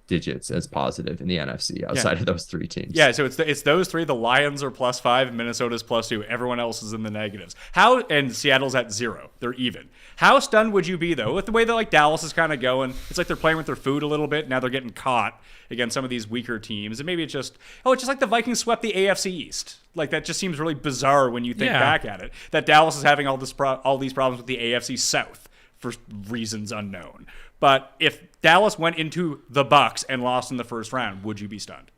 D: digits as positive in the NFC outside of those three teams.
C: Yeah, so it's those three. The Lions are plus 5, and Minnesota's plus 2. Everyone else is in the negatives. And Seattle's at 0. They're even. How stunned would you be though with the way that like Dallas is kind of going? It's like they're playing with their food a little bit. Now they're getting caught against some of these weaker teams, and maybe it's just like the Vikings swept the AFC East. Like that just seems really bizarre when you think back at it. That Dallas is having all these problems with the AFC South for reasons unknown. But if Dallas went into the Bucs and lost in the first round, would you be stunned?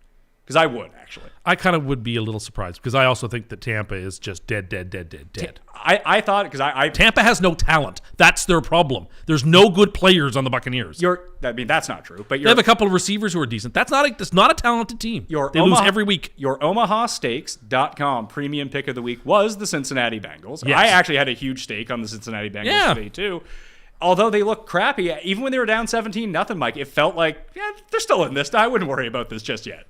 C: Because I would, actually.
E: I kind of would be a little surprised because I also think that Tampa is just dead.
C: I thought, because
E: Tampa has no talent. That's their problem. There's no good players on the Buccaneers.
C: That's not true. But
E: they have a couple of receivers who are decent. That's not a talented team. They lose every week.
C: Your OmahaSteaks.com premium pick of the week was the Cincinnati Bengals.
E: Yes.
C: I actually had a huge stake on the Cincinnati Bengals today, too. Although they look crappy, even when they were down 17-0, Mike, it felt like, they're still in this. I wouldn't worry about this just yet.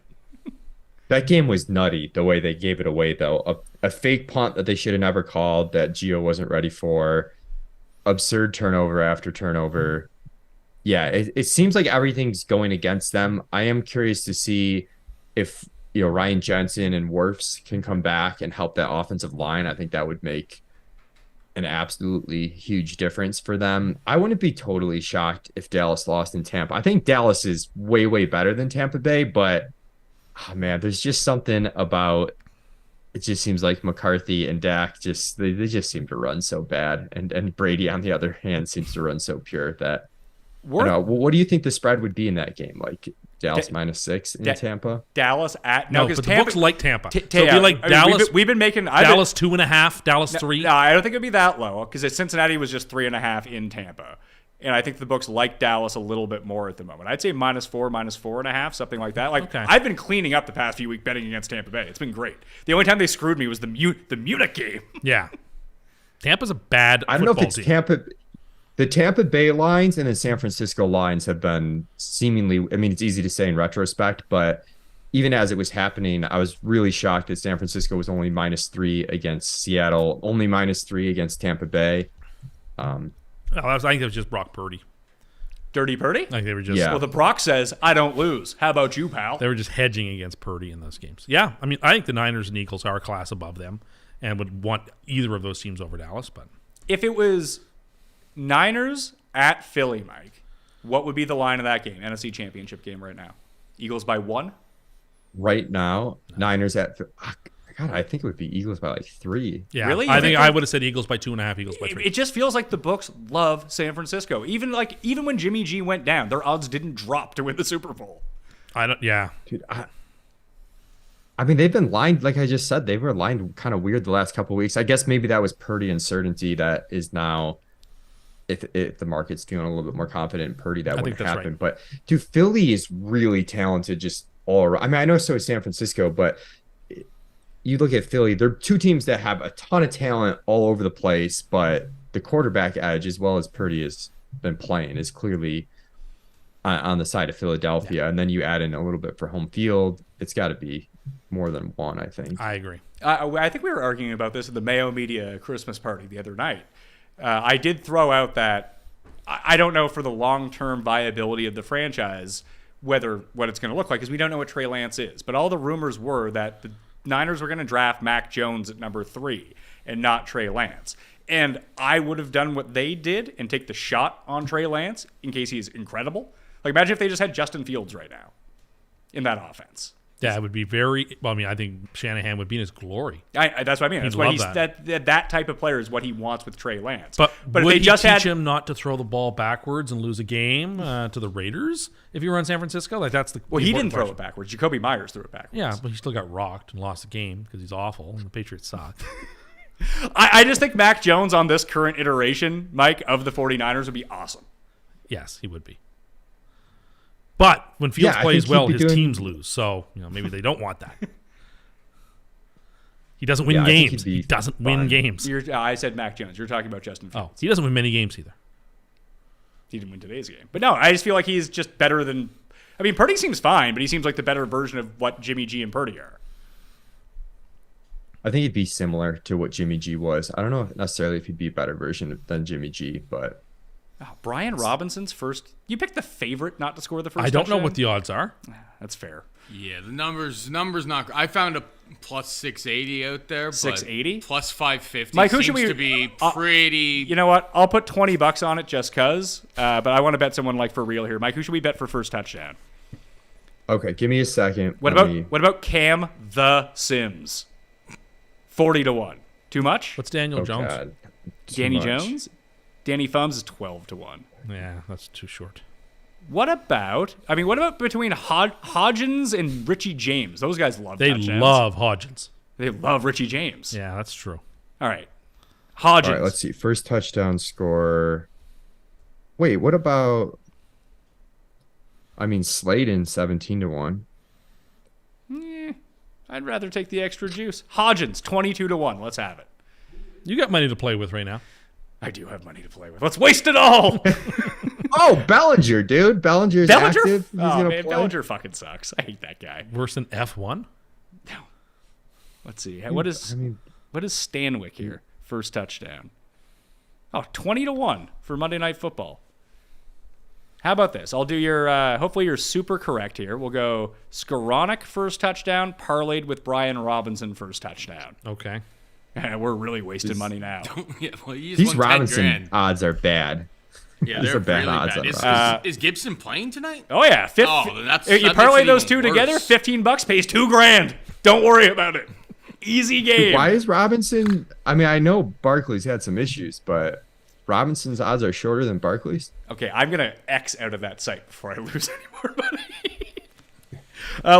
D: That game was nutty, the way they gave it away, though. A fake punt that they should have never called, that Gio wasn't ready for. Absurd turnover after turnover. Yeah, it seems like everything's going against them. I am curious to see if Ryan Jensen and Wirfs can come back and help that offensive line. I think that would make an absolutely huge difference for them. I wouldn't be totally shocked if Dallas lost in Tampa. I think Dallas is way, way better than Tampa Bay, but oh man, there's just something about it. Just seems like McCarthy and Dak they just seem to run so bad, and Brady on the other hand seems to run so pure that what do you think the spread would be in that game? Like Dallas -6 in Tampa?
C: Dallas at
E: because
C: but
E: the books like Tampa. So it'd be like
C: Dallas. We've been making
E: Dallas 2.5, Dallas 3.
C: No, I don't think it'd be that low because Cincinnati was just 3.5 in Tampa. And I think the books like Dallas a little bit more at the moment. I'd say -4, -4.5, something like that. I've been cleaning up the past few weeks betting against Tampa Bay. It's been great. The only time they screwed me was the Munich game.
E: Yeah. Tampa's a bad
D: I don't know if it's
E: team.
D: Tampa. The Tampa Bay lines and the San Francisco lines have been seemingly, I mean, it's easy to say in retrospect, but even as it was happening, I was really shocked that San Francisco was only -3 against Seattle, only -3 against Tampa Bay.
E: I think it was just Brock Purdy.
C: Dirty Purdy?
E: I think they were just
C: Well, the Brock says, I don't lose. How about you, pal?
E: They were just hedging against Purdy in those games. Yeah, I mean, I think the Niners and Eagles are a class above them and would want either of those teams over Dallas. But
C: if it was Niners at Philly, Mike, what would be the line of that game? NFC Championship game right now. Eagles by 1?
D: Right now, Niners at... God, I think it would be Eagles by 3.
E: Yeah,
C: really?
E: I think I would have said Eagles by 2.5, Eagles by 3.
C: It just feels like the books love San Francisco. Even when Jimmy G went down, their odds didn't drop to win the Super Bowl.
D: Dude, I mean, they've been lined, like I just said, they were lined kind of weird the last couple of weeks. I guess maybe that was Purdy uncertainty that is now, if the market's feeling a little bit more confident in Purdy, that wouldn't happen. Right. But dude, Philly is really talented just all around. I mean, I know so is San Francisco, but you look at Philly, they're two teams that have a ton of talent all over the place, but the quarterback edge, as well as Purdy has been playing, is clearly on the side of Philadelphia. Yeah. And then you add in a little bit for home field. It's got to be more than 1, I think.
E: I agree.
C: I think we were arguing about this at the Mayo Media Christmas party the other night. I did throw out that I don't know for the long-term viability of the franchise what it's going to look like, because we don't know what Trey Lance is. But all the rumors were that the Niners were going to draft Mac Jones at number 3 and not Trey Lance. And I would have done what they did and take the shot on Trey Lance in case he's incredible. Like, imagine if they just had Justin Fields right now in that offense.
E: That would be very. Well, I mean, I think Shanahan would be in his glory.
C: That's what I mean. That's why
E: love
C: he's that type of player is what he wants with Trey Lance.
E: But
C: if
E: would
C: they
E: you
C: just
E: teach
C: had
E: him not to throw the ball backwards and lose a game to the Raiders if you were in San Francisco? Like that's the
C: well, he didn't
E: important
C: throw it
E: question.
C: backwards. Jacoby Myers threw it backwards.
E: Yeah, but he still got rocked and lost the game because he's awful and the Patriots suck.
C: I just think Mac Jones on this current iteration, Mike, of the 49ers would be awesome.
E: Yes, he would be. But when Fields
D: Yeah, I
E: plays
D: think
E: well,
D: he'd
E: his
D: be doing-
E: teams lose. So maybe they don't want that. He doesn't win
D: Yeah, I think
E: games.
D: he'd be
E: He doesn't win
D: fine.
E: games.
C: I said Mac Jones. You're talking about Justin
E: Oh,
C: Fields.
E: he doesn't win many games either.
C: He didn't win today's game. But no, I just feel like he's just better than. I mean, Purdy seems fine, but he seems like the better version of what Jimmy G and Purdy are.
D: I think he'd be similar to what Jimmy G was. I don't know necessarily if he'd be a better version than Jimmy G, but
C: Oh, Brian Robinson's first. You picked the favorite not to score the first.
E: I don't know
C: touchdown?
E: what the odds are.
C: That's fair.
F: Yeah, the numbers not. I found a plus 680 out there. But
C: 680?
F: plus 550.
C: Mike, who
F: seems
C: should we-
F: to be pretty.
C: You know what? I'll put $20 on it just cause. But I want to bet someone like for real here, Mike. Who should we bet for first touchdown?
D: okay, give me a second.
C: What about Cam the Sims? 40-1. Too much?
E: What's Daniel
D: Oh,
E: Jones?
D: God. Too
C: Danny
D: much.
C: Jones? Danny Thumbs is 12-1.
E: Yeah, that's too short.
C: What about between Hodgins and Richie James? Those guys love
E: They
C: touchdowns.
E: love Hodgins.
C: They love Richie James.
E: Yeah, that's true.
C: All right. Hodgins.
D: All right, let's see. First touchdown score. Wait, what about? I mean, Slayton 17-1.
C: I'd rather take the extra juice. Hodgins 22-1. Let's have it.
E: You got money to play with right now.
C: I do have money to play with. Let's waste it all.
D: Oh, Bellinger, dude. Bellinger's
C: Bellinger?
D: active. He's
C: Oh
D: gonna
C: man,
D: play.
C: Bellinger fucking sucks. I hate that guy.
E: Worse than F1?
C: Let's see. What is Stanwyck here? First touchdown. Oh, 20-1 for Monday Night Football. How about this? I'll do your, hopefully you're super correct here. We'll go Skoranek first touchdown, parlayed with Brian Robinson first touchdown.
E: Okay.
C: We're really wasting money now.
F: Yeah, well, you just
D: These
F: won 10
D: Robinson
F: grand.
D: odds are bad.
F: Yeah,
D: these
F: they're
D: are bad
F: really
D: odds
F: bad.
D: on
F: Is,
D: Robinson.
F: is Gibson playing tonight?
C: Oh yeah,
F: that's-
C: you
F: that makes
C: parlay
F: it
C: those
F: even
C: two together,
F: worse.
C: $15 pays $2,000. Don't worry about it. Easy game.
D: Why is Robinson? I mean, I know Barkley's had some issues, but Robinson's odds are shorter than Barkley's.
C: Okay, I'm gonna X out of that site before I lose any more money.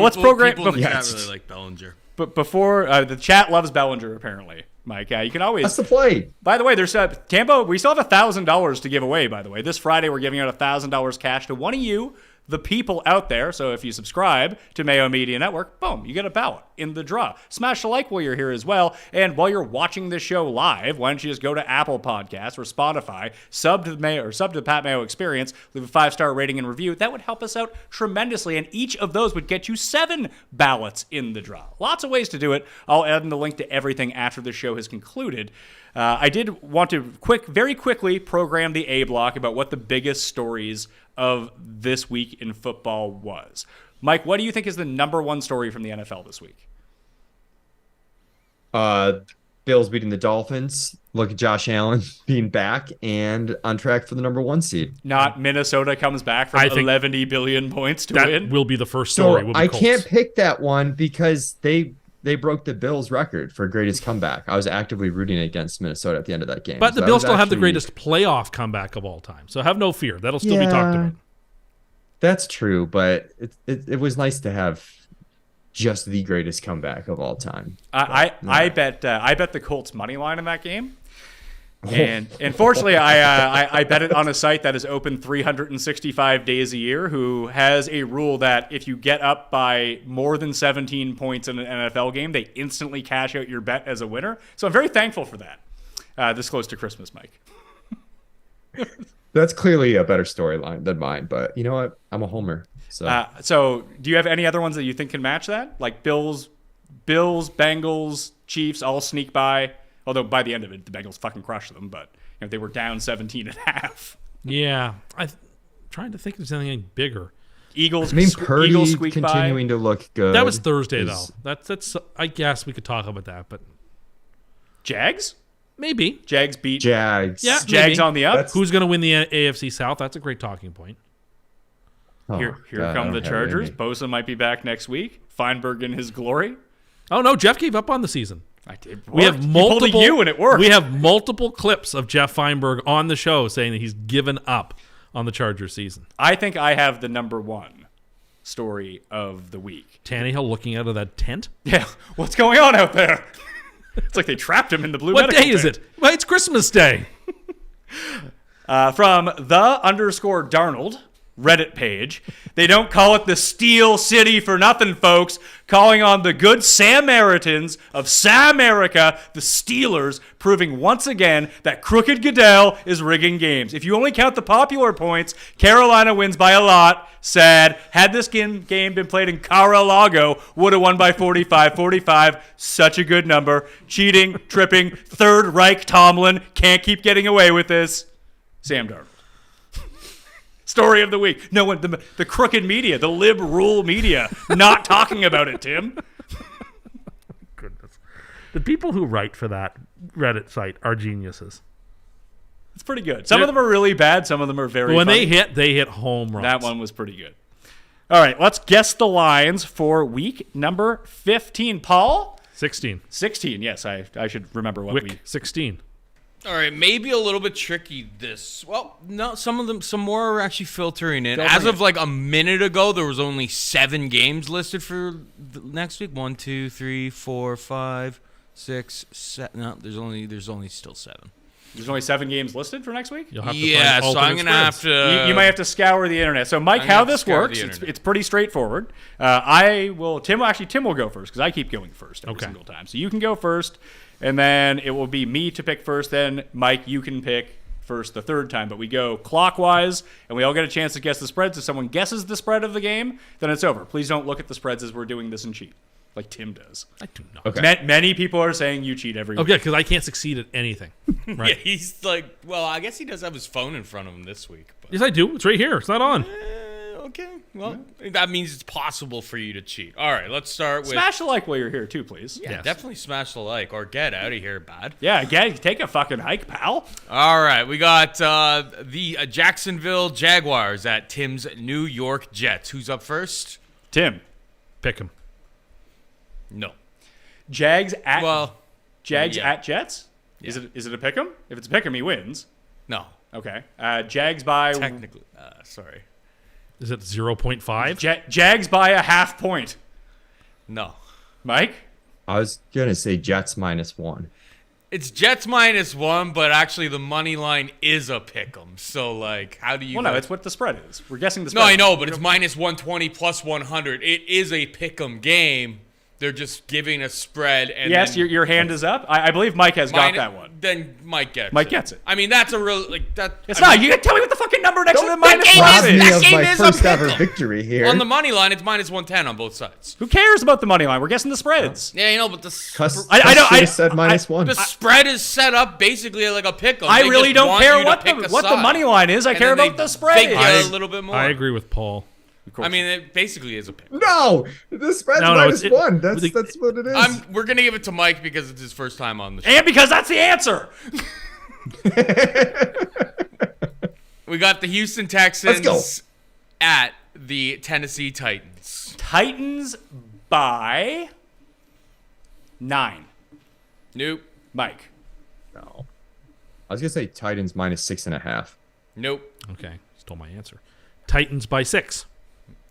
C: Let's program.
F: People in the
D: Yeah,
F: chat
D: it's-
F: really like Bellinger.
C: But before the chat loves Bellinger apparently, Mike. You can always.
D: That's the play.
C: By the way, there's Tambo. We still have $1,000 to give away. By the way, this Friday we're giving out $1,000 cash to one of you, the people out there. So if you subscribe to Mayo Media Network, boom, you get a ballot in the draw. Smash the like while you're here as well. And while you're watching this show live, why don't you just go to Apple Podcasts or Spotify, sub to the Mayo or sub to the Pat Mayo Experience, leave a 5-star rating and review. That would help us out tremendously, and each of those would get you 7 ballots in the draw. Lots of ways to do it. I'll add in the link to everything after the show has concluded. I did want to very quickly program the A block about what the biggest stories of this week in football was. Mike, what do you think is the number one story from the NFL this week?
D: Bills beating the Dolphins. Look at Josh Allen being back and on track for the number 1 seed.
C: Not Minnesota comes back from
E: I think
C: 11 billion points to
E: That
C: win.
E: will be the first
D: So
E: story. Will be
D: I
E: Colts.
D: can't pick that one because they broke the Bills record for greatest comeback. I was actively rooting against Minnesota at the end of that game.
E: But the
D: So I
E: Bills
D: was
E: still have the
D: actually-
E: greatest playoff comeback of all time. So have no fear. That'll still be talked about.
D: That's true, but it was nice to have just the greatest comeback of all time.
C: I bet the Colts money line in that game. And unfortunately, I bet it on a site that is open 365 days a year, who has a rule that if you get up by more than 17 points in an NFL game, they instantly cash out your bet as a winner. So I'm very thankful for that. This close to Christmas, Mike.
D: That's clearly a better storyline than mine, but you know what? I'm a homer. So
C: So do you have any other ones that you think can match that? Like Bills, Bengals, Chiefs all sneak by. Although by the end of it, the Bengals fucking crushed them, but they were down 17.5.
E: Yeah. I'm trying to think if there's anything bigger.
C: Eagles,
D: I mean,
C: Eagles
D: Purdy
C: squeak
D: continuing
C: by.
D: to look good.
E: That was Thursday,
D: is-
E: though. That's. I guess we could talk about that, but
C: Jags?
E: maybe.
C: Jags beat
D: Jags.
E: Yeah.
C: Jags
E: maybe.
C: on the up.
D: That's-
E: Who's going to win the AFC South? That's a great talking point.
D: Oh,
C: Here
D: God, I
C: come the
D: don't have it in
C: Chargers.
D: me.
C: Bosa might be back next week. Feinberg in his glory.
E: Oh no, Jeff gave up on the season.
C: I did.
E: We have
C: He pulled
E: multiple.
C: a U and it worked.
E: We have multiple clips of Jeff Feinberg on the show saying that he's given up on the Chargers season.
C: I think I have the number one story of the week.
E: Tannehill looking out of that tent.
C: Yeah, what's going on out there? It's like they trapped him in the blue.
E: What
C: medical
E: day is
C: tent.
E: it? Well, it's Christmas Day.
C: From the_Darnold Reddit page. They don't call it the Steel City for nothing, folks. Calling on the good Samaritans of Samerica, the Steelers, proving once again that Crooked Goodell is rigging games. If you only count the popular points, Carolina wins by a lot. Sad. Had this game been played in Mar-a-Lago, would have won by 45. 45, such a good number. Cheating, tripping, Third Reich Tomlin. Can't keep getting away with this. Sam Darnold. Story of the week. No one, the crooked media, the liberal media, not talking about it, Tim.
E: Goodness. The people who write for that Reddit site are geniuses.
C: It's pretty good. Some of them are really bad. Some of them are very
E: When
C: funny.
E: they hit home runs.
C: That one was pretty good. All right, let's guess the lines for week number 15. Paul?
E: 16.
C: 16, yes. I should remember what
E: Wick
C: we...
E: 16.
F: All right, maybe a little bit tricky this. Well, no, some more are actually filtering in. As of like a minute ago, there was only 7 games listed for the next week. 1, 2, 3, 4, 5, 6, 7. No, there's only still 7.
C: There's only 7 games listed for next week?
E: You'll have to
F: Yeah,
E: find
F: so I'm
E: alternate
F: gonna have
E: spreads.
F: to.
C: You might have to scour the internet. So, Mike,
F: I'm
C: how
F: gonna
C: this
F: scour the
C: works,
F: internet.
C: it's pretty straightforward. Tim will go first because I keep going first every
E: Okay.
C: single time. So you can go first, and then it will be me to pick first. Then, Mike, you can pick first the third time. But we go clockwise, and we all get a chance to guess the spreads. If someone guesses the spread of the game, then it's over. Please don't look at the spreads as we're doing this and cheat, like Tim does.
E: I do not.
D: Okay.
C: Many people are saying you cheat every week.
E: Okay, because I can't succeed at anything. Right.
F: Yeah, he's like, well, I guess he does have his phone in front of him this week. But.
E: Yes, I do. It's right here. It's not on.
F: Okay, well, that means it's possible for you to cheat. All right, let's start with.
C: Smash the like while you're here, too, please.
F: Yeah,
E: Yes.
F: definitely smash the like or get out of here, bad.
C: Yeah, take a fucking hike, pal.
F: All right, we got the Jacksonville Jaguars at Tim's New York Jets. Who's up first?
C: Tim.
E: Pick him.
F: No.
C: Jags at
F: yeah.
C: at Jets? Is it a pick 'em? If it's a pick 'em, he wins.
F: No.
C: Okay. Jags by
F: Technically. Sorry.
E: Is it 0.5?
C: Jags by a half point.
F: No.
C: Mike?
D: I was gonna say Jets -1.
F: It's Jets -1, but actually the money line is a pick 'em. So, like, how do you...
C: Well, no, it's what the spread is. We're guessing the
F: No,
C: spread.
F: I know, but it's -120 plus 100. It is a pick 'em game. They're just giving a spread. And
C: Yes,
F: then
C: your hand is up. I believe Mike has got that one.
F: Then Mike gets
C: Mike
F: it.
C: gets it.
F: I mean, that's a real... like that.
C: It's
F: I
C: not.
F: mean,
C: You gotta tell me what the fucking number next to the
F: game
C: minus
F: is-
C: one
F: that
D: Rob me
C: is.
D: of
F: game
D: my
F: is a
D: first ever
F: pick'em.
D: victory here.
F: On the money line, it's -110 on both sides.
C: Who cares about the money line? We're guessing the spreads.
F: Yeah, you know, but the
D: Cuss,
C: I know-
D: should
C: I-
D: have said -1.
F: the spread is set up basically like a pick 'em.
C: I
F: They
C: really
F: just
C: don't
F: want
C: care
F: you to
C: what
F: pick
C: the
F: a side.
C: money line is. I
F: And
C: care
F: then
C: about
F: they
C: the spread.
F: fake you a little bit more.
E: I agree with Paul.
F: I mean, it basically is a pick.
D: No, the spread's
E: No, it's-
D: -1. That's what it is.
F: We're gonna give it to Mike because it's his first time on the show.
C: And because that's the answer.
F: We got the Houston Texans
D: Let's go.
F: at the Tennessee Titans.
C: Titans by 9.
F: Nope.
C: Mike.
D: No. I was gonna say Titans -6.5.
F: Nope.
E: Okay, stole my answer. Titans by 6.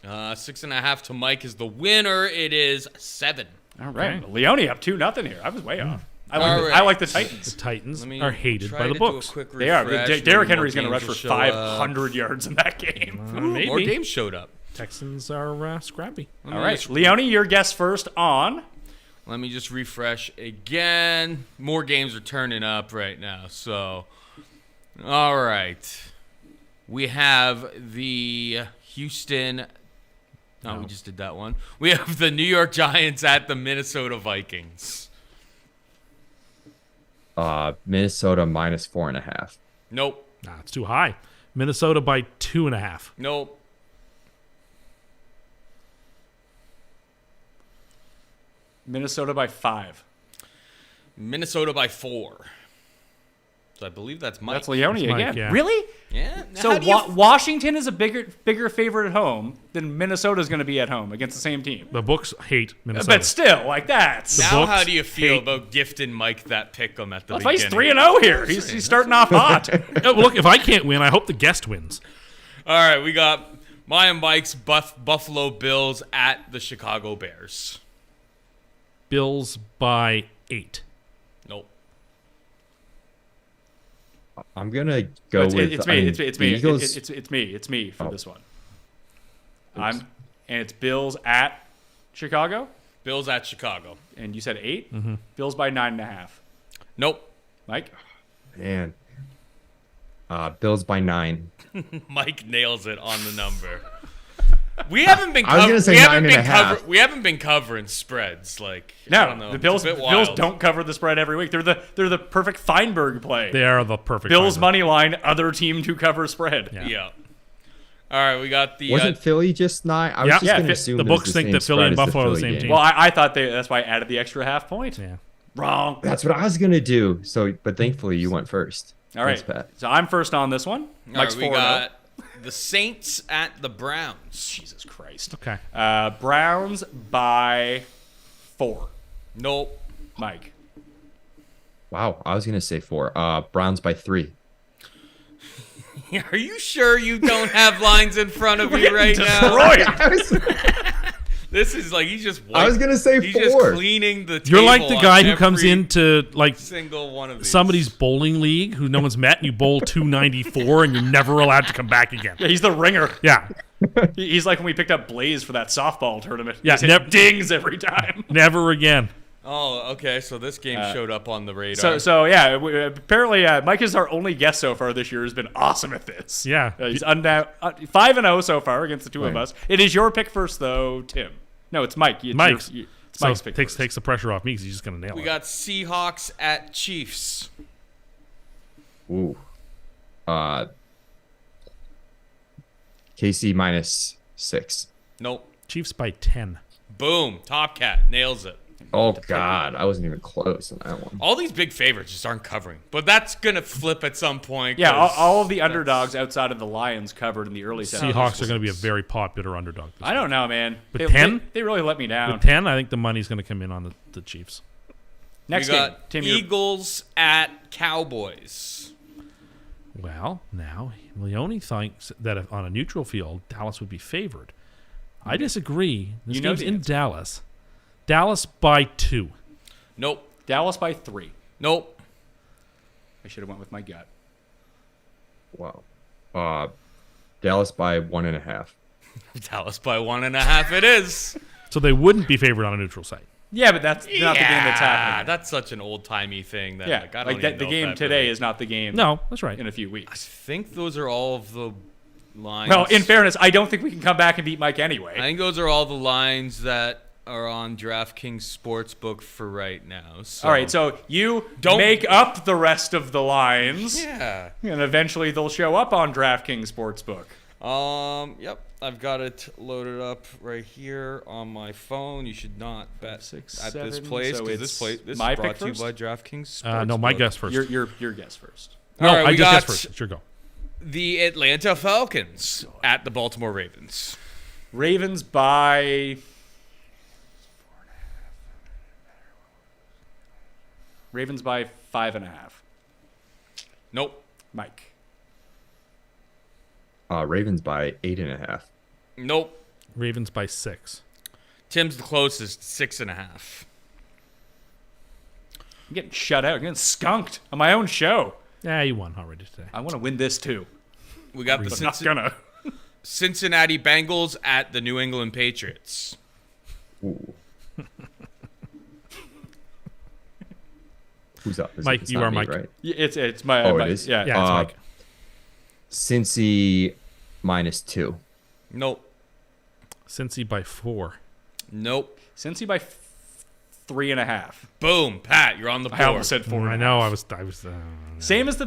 F: 6.5 to Mike is the winner. It is 7.
C: All right.
E: Okay.
C: Leone up 2-0 here. I was way off. I
F: All
C: like,
F: right.
C: I like the
E: The
C: Titans.
E: Titans
F: Let me
E: are hated
F: try
E: by the
F: to do a
E: books.
F: quick
C: They are.
F: refresh.
C: Derrick
F: Maybe more
C: Henry's going to rush
F: games
C: for
F: will show up.
C: 500 yards in that game.
E: Maybe.
F: More games showed up.
E: Texans are scrappy.
C: All right. Leone, your guess first on.
F: Let me just refresh again. More games are turning up right now. So, all right. We have the Houston. No, we just did that one. We have the New York Giants at the Minnesota Vikings.
D: Minnesota -4.5.
F: Nope.
E: Nah, it's too high. Minnesota by 2.5.
F: Nope.
C: Minnesota by 5.
F: Minnesota by 4. I believe that's Mike.
C: That's Leone
E: That's Mike,
C: again.
E: yeah.
C: Really?
F: Yeah.
C: So
F: How do you-
C: Washington is a bigger favorite at home than Minnesota's going to be at home against the same team.
E: The books hate Minnesota.
C: But still, like that's.
F: now,
E: books
F: how do you feel
E: hate-
F: about gifting Mike that pick 'em at the
C: If
F: beginning?
C: he's 3-0 here, he's starting off hot.
E: Well, look, if I can't win, I hope the guest wins.
F: All right, we got my and Mike's Buffalo Bills at the Chicago Bears.
E: Bills by 8.
F: Nope.
D: I'm gonna go with
C: It's me. It's
D: the
C: me.
D: Eagles.
C: It's me for
D: Oh.
C: this one. And it's Bills at Chicago.
F: Bills at Chicago.
C: And you said 8.
E: Mm-hmm.
C: Bills by 9.5.
F: Nope.
C: Mike.
D: Man. Bills by 9.
F: Mike nails it on the number. We haven't been.
D: I was gonna say
F: we haven't
D: 9.5.
F: We haven't been covering spreads. Like I don't know.
C: No, the
F: It's
C: Bills
F: a bit wild.
C: don't cover the spread every week. They're the perfect Feinberg play.
E: They are the perfect
C: Bills
E: time.
C: money line, other team to cover spread.
E: Yeah.
F: Yeah. All right, we got the.
D: Wasn't Philly just 9? I was
E: Yeah.
D: just
C: Yeah,
D: gonna
C: the
D: assume
E: the
D: it was
E: books think
D: same
E: that Philly
D: spread
E: and
D: as
E: Buffalo are the
D: Philly
E: same
D: game.
E: team.
C: Well, I thought that's why I added the extra half point.
E: Yeah.
C: Wrong.
D: That's what I was gonna do. So, but thankfully you went first.
C: All right.
D: Thanks, Pat.
C: So I'm first on this one.
F: All
C: Mike's
F: right, we
C: 4-0.
F: got the Saints at the Browns.
C: Jesus Christ.
E: Okay.
C: Browns by 4.
F: Nope.
C: Mike.
D: Wow, I was gonna say 4. Browns by 3.
F: Are you sure you don't have lines in front of you right now? This is like he's just.
D: I was gonna say
F: He's just
D: 4.
F: cleaning the.
E: You're like the
F: table
E: guy
F: on
E: who comes
F: every
E: into like
F: single one of these.
E: somebody's bowling league who no one's met, and you bowl 294, and you're never allowed to come back again.
C: Yeah, he's the ringer.
E: Yeah.
C: He's like when we picked up Blaze for that softball tournament.
E: Yeah,
C: He's hit
E: never-
C: dings every time.
E: Never again.
F: Oh, okay. So this game showed up on the radar.
C: So yeah, apparently Mike is our only guest so far this year. Has been awesome at this.
E: Yeah.
C: He's 5-0 so far against the two of
D: Right.
C: us. It is your pick first though, Tim. No, it's Mike. It's
E: Mike's.
C: it's
E: So
C: Mike's pick.
E: takes
C: first.
E: the pressure off me because he's just gonna nail
F: we
E: it.
F: got Seahawks at Chiefs.
D: Ooh. KC minus 6.
F: Nope.
E: Chiefs by 10.
F: Boom. Top Cat nails it.
D: Oh God, I wasn't even close on that one.
F: All these big favorites just aren't covering, but that's gonna flip at some point.
C: Yeah,
F: 'cause
C: all of the underdogs outside of the Lions covered in the early sessions.
E: Seahawks are going to be a very popular underdog. This
C: I don't know, man.
E: With 10?
C: They really let me down.
E: With 10, I think the money's going to come in on the Chiefs.
C: Next
F: we
C: game,
F: got
C: Tim. You're,
F: Eagles at Cowboys.
E: Well, now Leone thinks that if on a neutral field, Dallas would be favored. I disagree. This
C: You know
E: game's
C: the
E: in
C: answer.
E: Dallas. Dallas by 2.
F: Nope.
C: Dallas by 3.
F: Nope.
C: I should have went with my gut.
D: Wow. Dallas by 1.5.
F: Dallas by 1.5. It is.
E: So they wouldn't be favored on a neutral site.
C: Yeah, but that's not the game that's happening.
F: That's such an old timey thing that
C: Yeah,
F: like, I don't
C: like
F: even
C: that. The
F: know if
C: game
F: that
C: today
F: really-
C: is not the game.
E: No, that's right.
C: in a few
F: I
C: weeks.
F: think those are all of the lines.
C: Well, in fairness, I don't think we can come back and beat Mike
F: I
C: anyway.
F: think those are all the lines that are on DraftKings Sportsbook for right now. So.
C: All right, so you
F: Don't-
C: make up the rest of the lines,
F: Yeah.
C: and eventually they'll show up on DraftKings Sportsbook.
F: Yep. I've got it loaded up right here on my phone. You should not bet
C: 6,
F: at this
C: 7,
F: place
C: so
F: because
C: it's
F: this
C: my
F: is brought
C: pick
F: to you
C: first?
F: by DraftKings Sportsbook.
E: No, my guess first.
C: Your guess first.
E: no,
F: All right,
E: I
F: we
E: just
F: got
E: guessed first. It's your go.
F: the Atlanta Falcons at the Baltimore Ravens.
C: Ravens by 5.5.
F: Nope.
C: Mike.
D: Ravens by 8.5.
F: Nope.
E: Ravens by 6.
F: Tim's the closest, 6.5.
C: I'm getting shut out. I'm getting skunked on my own show.
E: Yeah, you won already today.
C: I want to win this too.
F: We got the
C: But not gonna.
F: Cincinnati Bengals at the New England Patriots.
D: Ooh. Who's up? Is
E: Mike,
D: it's
E: you
D: not
E: are
D: me,
E: Mike.
D: right?
C: It's my.
D: Oh,
C: my-
D: it is?
C: Yeah.
E: Yeah, it's Mike.
D: Cincy minus 2.
F: Nope.
E: Cincy by 4.
F: Nope.
C: Cincy by 3.5.
F: Boom, Pat, you're on the board.
C: I almost said 4.
E: I know. I was.
C: Same as the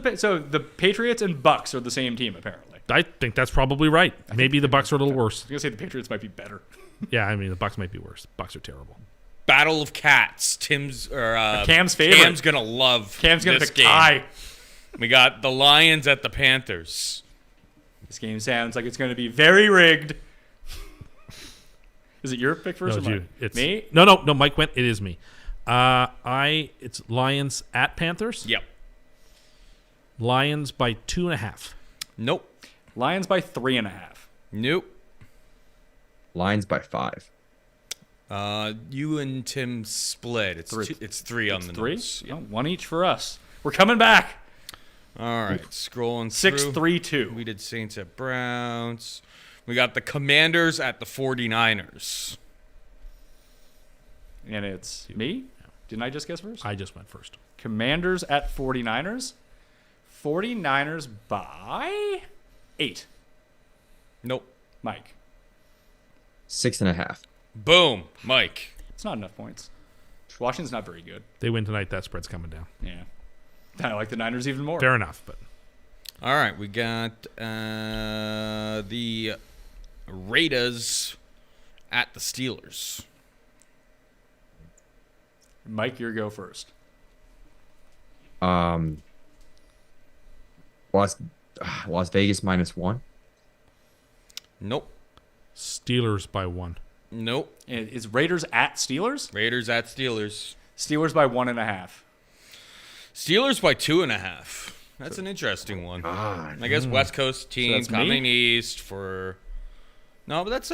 C: Patriots and Bucks are the same team apparently.
E: I think that's probably right. Maybe the Bucks are a little worse.
C: I was gonna say the Patriots might be better.
E: Yeah, I mean the Bucks might be worse. Bucks are terrible.
F: Battle of Cats. Cam's
C: favorite.
F: Cam's gonna love
C: Cam's gonna
F: this
C: pick
F: game.
C: tie.
F: We got the Lions at the Panthers.
C: This game sounds like it's going to be very rigged. Is it your pick first or
E: No,
C: mine?
E: it's
C: Me?
E: No. Mike went. It is me. It's Lions at Panthers.
F: Yep.
E: Lions by 2.5.
F: Nope.
C: Lions by 3.5.
F: Nope.
D: Lions by 5.
F: You and Tim split. It's
C: Three.
F: it's 3 on the
C: Three?
F: notes.
C: Yeah, one each for us. We're coming back.
F: All right, scrolling
C: 6-3-2.
F: We did Saints at Browns. We got the Commanders at the 49ers.
C: And it's me? Didn't I just guess first?
E: I just went first.
C: Commanders at 49ers. 49ers by 8.
F: Nope.
C: Mike.
D: 6.5.
F: Boom, Mike.
C: It's not enough points. Washington's not very good.
E: They win tonight. That spread's coming down.
C: Yeah. I like the Niners even more.
E: Fair enough, but
F: All right, we got the Raiders at the Steelers.
C: Mike, your go first.
D: Las Vegas -1.
F: Nope.
E: Steelers by 1.
F: Nope.
C: And is Raiders at Steelers?
F: Raiders at Steelers.
C: Steelers by 1.5.
F: Steelers by 2.5. That's an interesting one.
D: God.
F: I guess West Coast team
C: that's me?
F: coming east for. No, but that's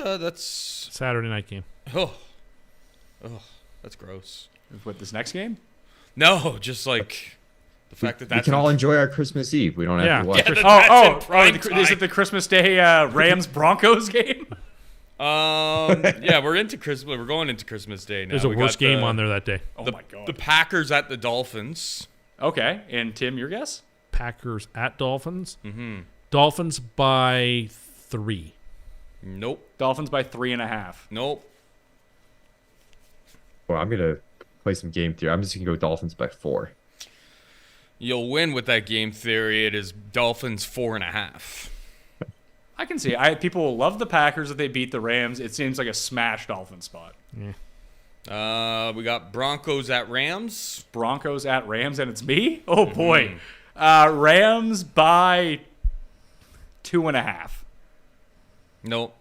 E: Saturday night game.
F: oh, that's gross.
C: What, this next game?
F: No, just like the fact that
D: We
F: that's
D: can all enjoy our Christmas Eve. We don't have
E: Yeah.
D: to watch.
F: Yeah,
D: it.
F: That's in prime
C: Is
F: time.
C: it the Christmas Day Rams Broncos game?
F: Yeah, we're into Christmas. We're going into Christmas Day now.
E: There's a
F: We
E: worse
F: got
E: game on there that day.
C: Oh
F: The,
C: my god.
F: the Packers at the Dolphins.
C: Okay, and Tim, your guess?
E: Packers at Dolphins. Mm-hmm. Dolphins by 3.
F: Nope.
C: Dolphins by 3.5.
F: Nope.
D: Well, I'm gonna play some game theory. I'm just gonna go Dolphins by 4.
F: You'll win with that game theory. It is Dolphins 4.5.
C: I can see. People will love the Packers if they beat the Rams. It seems like a smash Dolphin spot.
F: We got Broncos at Rams.
C: Broncos at Rams, and it's me? Oh, boy. Rams by 2.5.
F: Nope.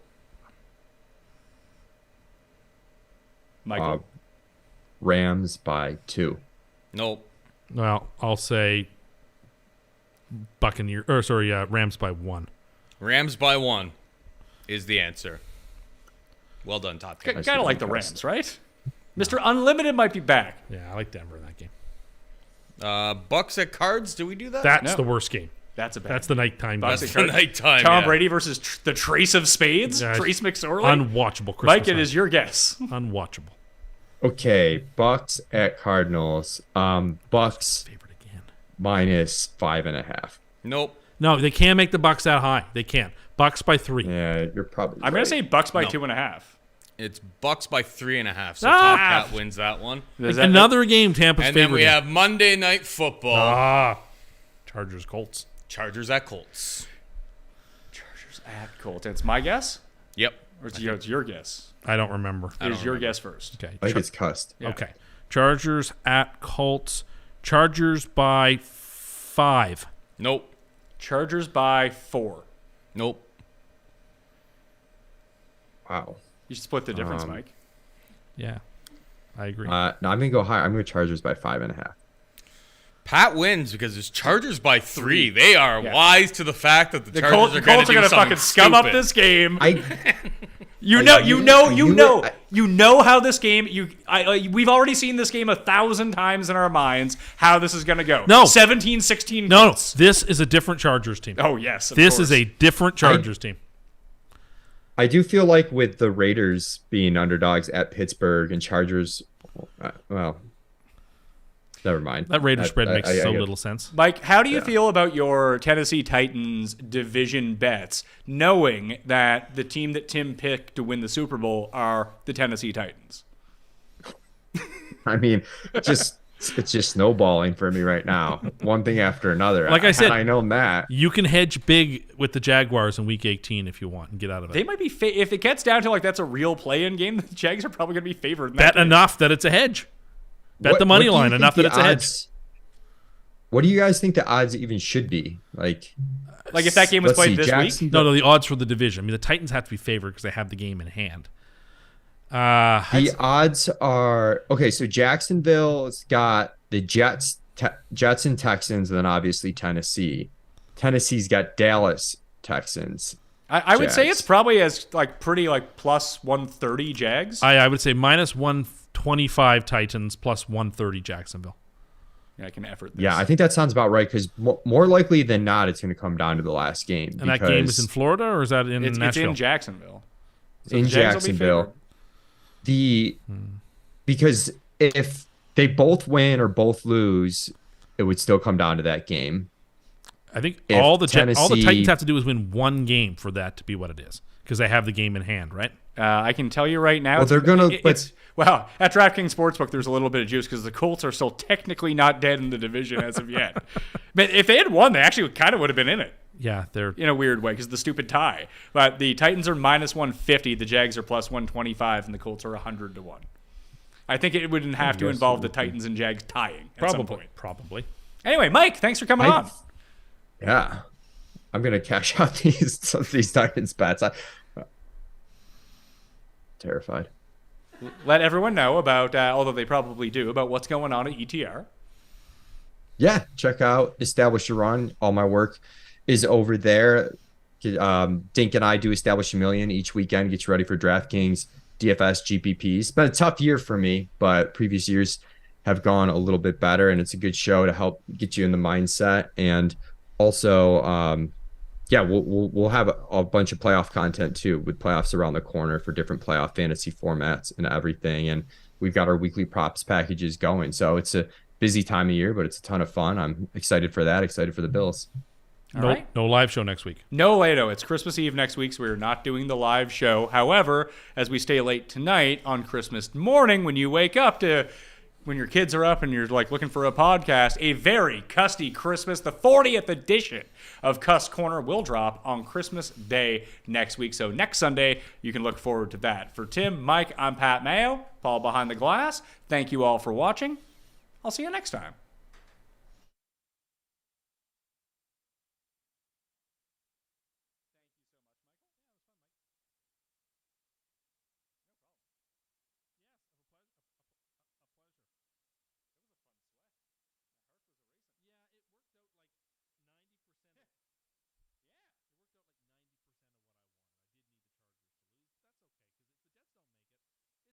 C: Michael.
D: Rams by 2.
F: Nope.
E: Well, I'll say Rams by 1.
F: Rams by 1 is the answer. Well done, Top Gun.
C: Kind of like the Rams, right? Mr. Unlimited might be back.
E: Yeah, I like Denver in that game.
F: Bucks at Cards. Do we do that?
E: That's
C: No.
E: the worst game.
C: That's a bad.
E: That's the nighttime game.
C: Bucks
F: That's
C: at
F: the
C: Cards.
F: nighttime.
C: Tom
F: yeah.
C: Brady versus the Trace of Spades.
E: Yeah,
C: Trace McSorley.
E: Unwatchable Christmas
C: Mike, it
E: night.
C: is your guess.
E: Unwatchable.
D: Okay, Bucks at Cardinals. Bucks
E: Favorite again.
D: -5.5.
F: Nope.
E: No, they can't make the Bucks that high. They can't. Bucks by 3.
D: Yeah, you're probably.
C: I'm going
D: right.
C: to say Bucks by
F: No.
C: 2.5.
F: It's Bucks by 3.5. So
E: Ah!
F: Top Cat wins that one.
C: Is that-
E: Another game Tampa's
F: And then
E: favorite.
F: we have Monday Night Football.
E: Chargers Colts.
F: Chargers at Colts.
C: Chargers at Colts. It's my guess?
F: Yep.
C: Or it's your guess?
E: I don't remember.
C: Here's your guess first.
E: Okay.
D: I think it's cussed.
C: Yeah.
E: Okay. Chargers at Colts. Chargers by 5.
F: Nope.
C: Chargers by 4.
F: Nope.
D: Wow.
C: You should split the difference, Mike.
E: Yeah. I agree.
D: No, I'm gonna go higher. I'm gonna Chargers by 5.5.
F: Pat wins because it's Chargers by 3. They are
C: Yeah.
F: wise to the fact that the
C: The
F: Chargers
C: Colts
F: are
C: are
F: going to
C: going to fucking scum up
F: stupid.
C: this game.
D: I
C: You know how this game. We've already seen this game 1,000 times in our minds. How this is going to go.
E: No.
C: 17-16.
E: no,
C: Colts.
E: this is a different Chargers team.
C: Oh yes. Of
E: This
C: course.
E: is a different Chargers team.
D: I do feel like with the Raiders being underdogs at Pittsburgh and Chargers, well, never mind.
E: That Raiders spread makes
D: I
E: so
D: get-
E: little sense.
C: Mike, how do you feel about your Tennessee Titans division bets, knowing that the team that Tim picked to win the Super Bowl are the Tennessee Titans?
D: I mean, it's just snowballing for me right now. One thing after another.
E: Like I said-
D: I know that.
E: You can hedge big with the Jaguars in Week 18 if you want and get out of it.
C: They might be if it gets down to like that's a real play-in game. The Jags are probably going to be favored. In that
E: Bet
C: game.
E: enough that it's a hedge. Bet the money line enough that it's a hedge.
D: What do you guys think the odds even should be?
C: Like if that game was
D: let's
C: played
D: see,
C: this week?
E: No, the odds for the division. I mean, the Titans have to be favored because they have the game in hand.
D: The odds are okay. So Jacksonville's got the Jets and Texans, and then obviously Tennessee. Tennessee's got Dallas Texans.
C: I would say it's probably as like pretty like plus 130 Jags.
E: I would say minus 125 Titans, plus 130 Jacksonville.
C: Yeah, I can effort this.
D: Yeah, I think that sounds about right because more likely than not, it's going to come down to the last game.
E: And that game is in Florida, or is that in Nashville?
C: It's in Jacksonville. So
D: in
C: the Jags will be
D: Jacksonville.
C: favored.
D: Because if they both win or both lose, it would still come down to that game.
E: I think
D: If
E: all the
D: Tennessee-
E: Titans have to do is win one game for that to be what it is, because they have the game in hand, right?
C: I can tell you right now.
D: Well, they're gonna-
C: Well, at DraftKings Sportsbook, there's a little bit of juice because the Colts are still technically not dead in the division as of yet. But if they had won, they actually kind of would have been in it
E: Yeah, they're
C: in a weird way because the stupid tie. But the Titans are minus 150, the Jags are plus 125, and the Colts are 100 to 1. I think it wouldn't have to involve the Titans and Jags tying at some point.
E: probably.
C: Anyway, Mike, thanks for coming on.
D: Yeah, I'm gonna cash out these Titans bets. Terrified.
C: Let everyone know about, although they probably do, about what's going on at ETR.
D: Yeah, check out Establish a Run. All my work is over there. Dink and I do Establish a Million each weekend. Get you ready for DraftKings, DFS, GPPs. It's been a tough year for me, but previous years have gone a little bit better, and it's a good show to help get you in the mindset. And also, we'll have a bunch of playoff content too, with playoffs around the corner for different playoff fantasy formats and everything. And we've got our weekly props packages going. So it's a busy time of year, but it's a ton of fun. I'm excited for that. Excited for the Bills.
E: No live show next week.
C: No, Lato. It's Christmas Eve next week, so we're not doing the live show. However, as we stay late tonight on Christmas morning, when you wake up when your kids are up and you're like looking for a podcast, a very custy Christmas, the 40th edition of Cuss Corner will drop on Christmas Day next week. So next Sunday, you can look forward to that. For Tim, Mike, I'm Pat Mayo, Paul behind the glass. Thank you all for watching. I'll see you next time.